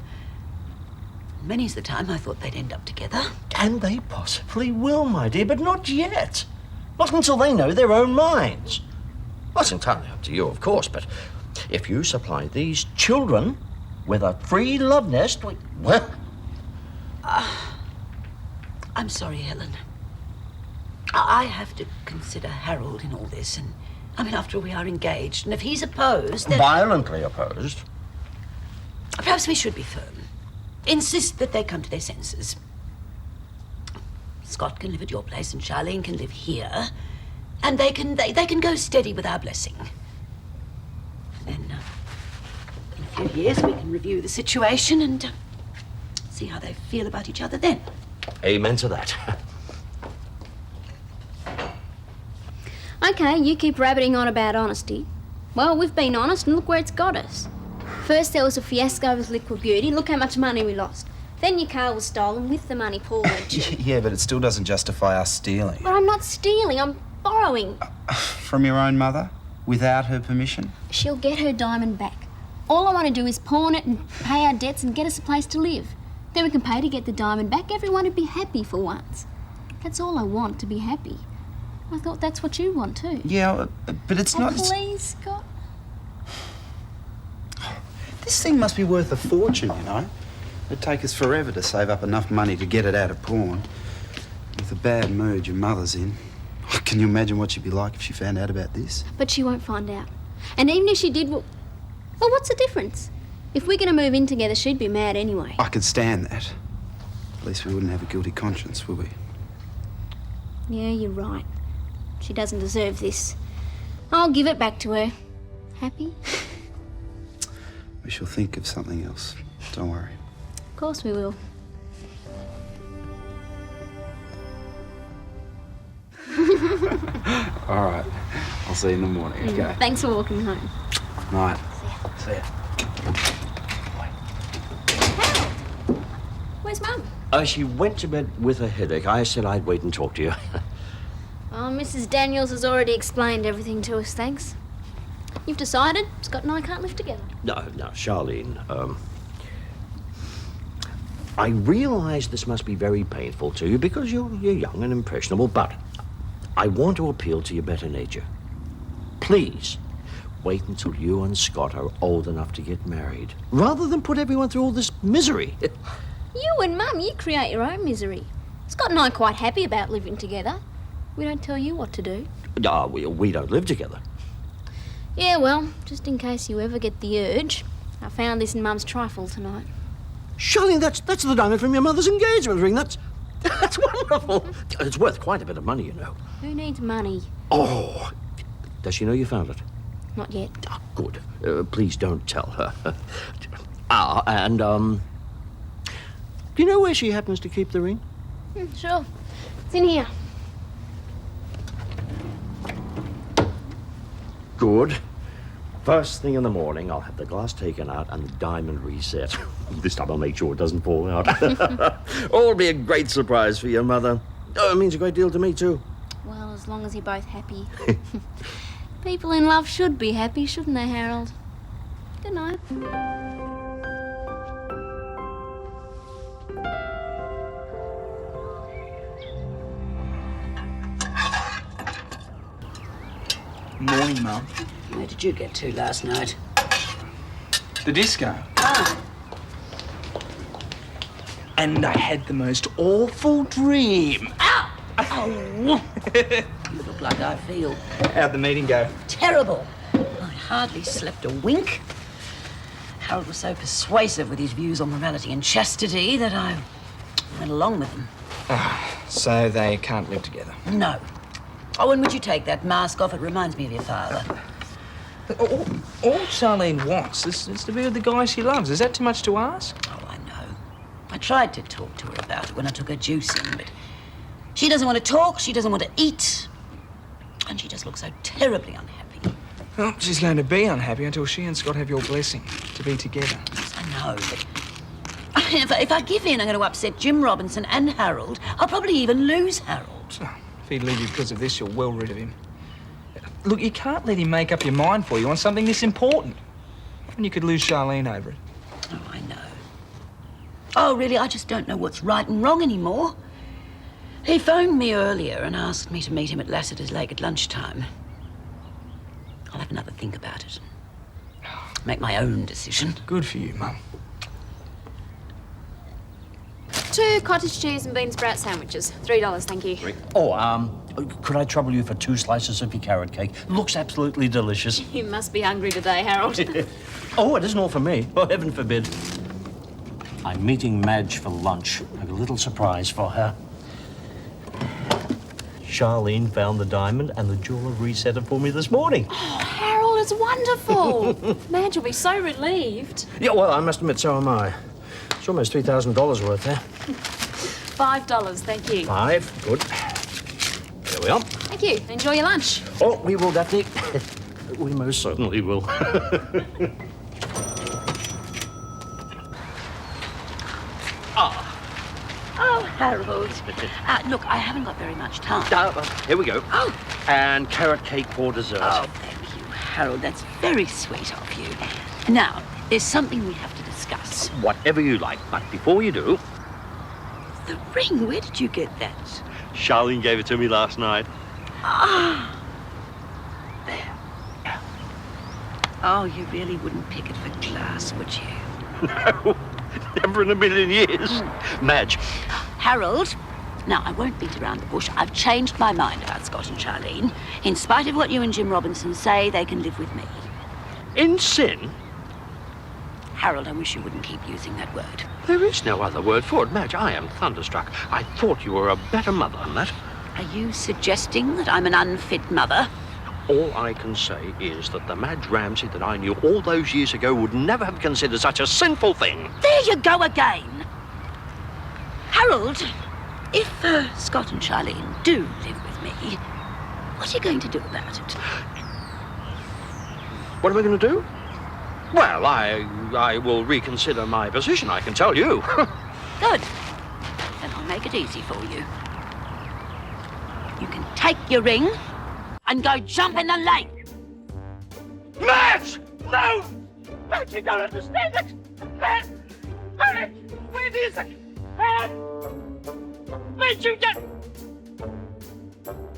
Many's the time I thought they'd end up together. And they possibly will, my dear, but not yet. Not until they know their own minds. That's entirely up to you, of course, but if you supply these children with a free love nest, well... I'm sorry, Helen. I have to consider Harold in all this, and I mean, after all, we are engaged, and if he's opposed, then... Violently opposed. Perhaps we should be firm. Insist that they come to their senses. Scott can live at your place, and Charlene can live here, and they can go steady with our blessing. Then, in a few years, we can review the situation and see how they feel about each other then. Amen to that. Okay, you keep rabbiting on about honesty. Well, we've been honest and look where it's got us. First there was a fiasco with Liquid Beauty. Look how much money we lost. Then your car was stolen with the money Paul lent you. Yeah, but it still doesn't justify us stealing. But I'm not stealing, I'm borrowing. From your own mother? Without her permission? She'll get her diamond back. All I want to do is pawn it and pay our debts and get us a place to live. Then we can pay to get the diamond back. Everyone would be happy for once. That's all I want, to be happy. I thought that's what you want too. Yeah, but it's not... Please, Scott. This thing must be worth a fortune, you know. It'd take us forever to save up enough money to get it out of pawn. With the bad mood your mother's in, can you imagine what she'd be like if she found out about this? But she won't find out. And even if she did, well, what's the difference? If we're going to move in together, she'd be mad anyway. I could stand that. At least we wouldn't have a guilty conscience, would we? Yeah, you're right. She doesn't deserve this. I'll give it back to her. Happy? We shall think of something else. Don't worry. Of course we will. All right. I'll see you in the morning, okay? Thanks for walking home. Night. See ya. Where's Mum? She went to bed with a headache. I said I'd wait and talk to you. Oh, Mrs. Daniels has already explained everything to us, thanks. You've decided Scott and I can't live together. No, Charlene. I realise this must be very painful to you because you're young and impressionable, but I want to appeal to your better nature. Please, wait until you and Scott are old enough to get married, rather than put everyone through all this misery. You and Mum, you create your own misery. Scott and I are quite happy about living together. We don't tell you what to do. No, we don't live together. Yeah, well, just in case you ever get the urge, I found this in Mum's trifle tonight. Charlene, that's the diamond from your mother's engagement ring. That's wonderful. It's worth quite a bit of money, you know. Who needs money? Oh, does she know you found it? Not yet. Oh, good. Please don't tell her. And do you know where she happens to keep the ring? Sure. It's in here. Good. First thing in the morning, I'll have the glass taken out and the diamond reset. This time I'll make sure it doesn't fall out. Oh, it'll be a great surprise for your mother. Oh, it means a great deal to me, too. Well, as long as you're both happy. People in love should be happy, shouldn't they, Harold? Good night. Morning, Mum. Where did you get to last night? The disco. Ah. And I had the most awful dream. Ow! Oh! You look like I feel. How'd the meeting go? Terrible. I hardly slept a wink. Harold was so persuasive with his views on morality and chastity that I went along with him. So they can't live together? No. Oh, and would you take that mask off? It reminds me of your father. All Charlene wants is to be with the guy she loves. Is that too much to ask? Oh, I know. I tried to talk to her about it when I took her juicing, but she doesn't want to talk, she doesn't want to eat, and she just looks so terribly unhappy. Well, she's going to be unhappy until she and Scott have your blessing to be together. Yes, I know, but if I give in, I'm going to upset Jim Robinson and Harold. I'll probably even lose Harold. Oh, if he'd leave you because of this, you're well rid of him. Look, you can't let him make up your mind for you on something this important. And you could lose Charlene over it. Oh, I know. Oh, really, I just don't know what's right and wrong anymore. He phoned me earlier and asked me to meet him at Lassiter's Lake at lunchtime. I'll have another think about it. Make my own decision. Good for you, Mum. 2 cottage cheese and bean sprout sandwiches. $3, thank you. Oh, could I trouble you for 2 slices of your carrot cake? Looks absolutely delicious. You must be hungry today, Harold. Oh, it isn't all for me. Oh, heaven forbid. I'm meeting Madge for lunch. I have a little surprise for her. Charlene found the diamond and the jeweler reset it for me this morning. Oh, Harold, it's wonderful. Madge will be so relieved. Yeah, well, I must admit, so am I. It's almost $3,000 worth there. $5, thank you. 5, good. There we are. Thank you. Enjoy your lunch. Oh, we will, Daphne. We most certainly will. Oh, Harold. Look, I haven't got very much time. Here we go. Oh. And carrot cake for dessert. Oh, thank you, Harold. That's very sweet of you. Now, there's something we have to discuss. Whatever you like, but before you do... The ring, where did you get that? Charlene gave it to me last night. Ah. There. Oh, you really wouldn't pick it for glass, would you? No. Never in a million years. Madge. Harold, now, I won't beat around the bush. I've changed my mind about Scott and Charlene. In spite of what you and Jim Robinson say, they can live with me. In sin? Harold, I wish you wouldn't keep using that word. There is no other word for it, Madge. I am thunderstruck. I thought you were a better mother than that. Are you suggesting that I'm an unfit mother? All I can say is that the Madge Ramsay that I knew all those years ago would never have considered such a sinful thing. There you go again. Harold, if Scott and Charlene do live with me, what are you going to do about it? What am I going to do? Well, I will reconsider my position, I can tell you. Good. Then I'll make it easy for you. You can take your ring and go jump in the lake. Madge! No! Madge, you don't understand it! Madge! Madge! Where is it? Madge! Madge, you don't...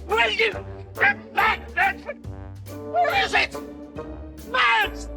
Will you get back, Madge? Where is it? Madge!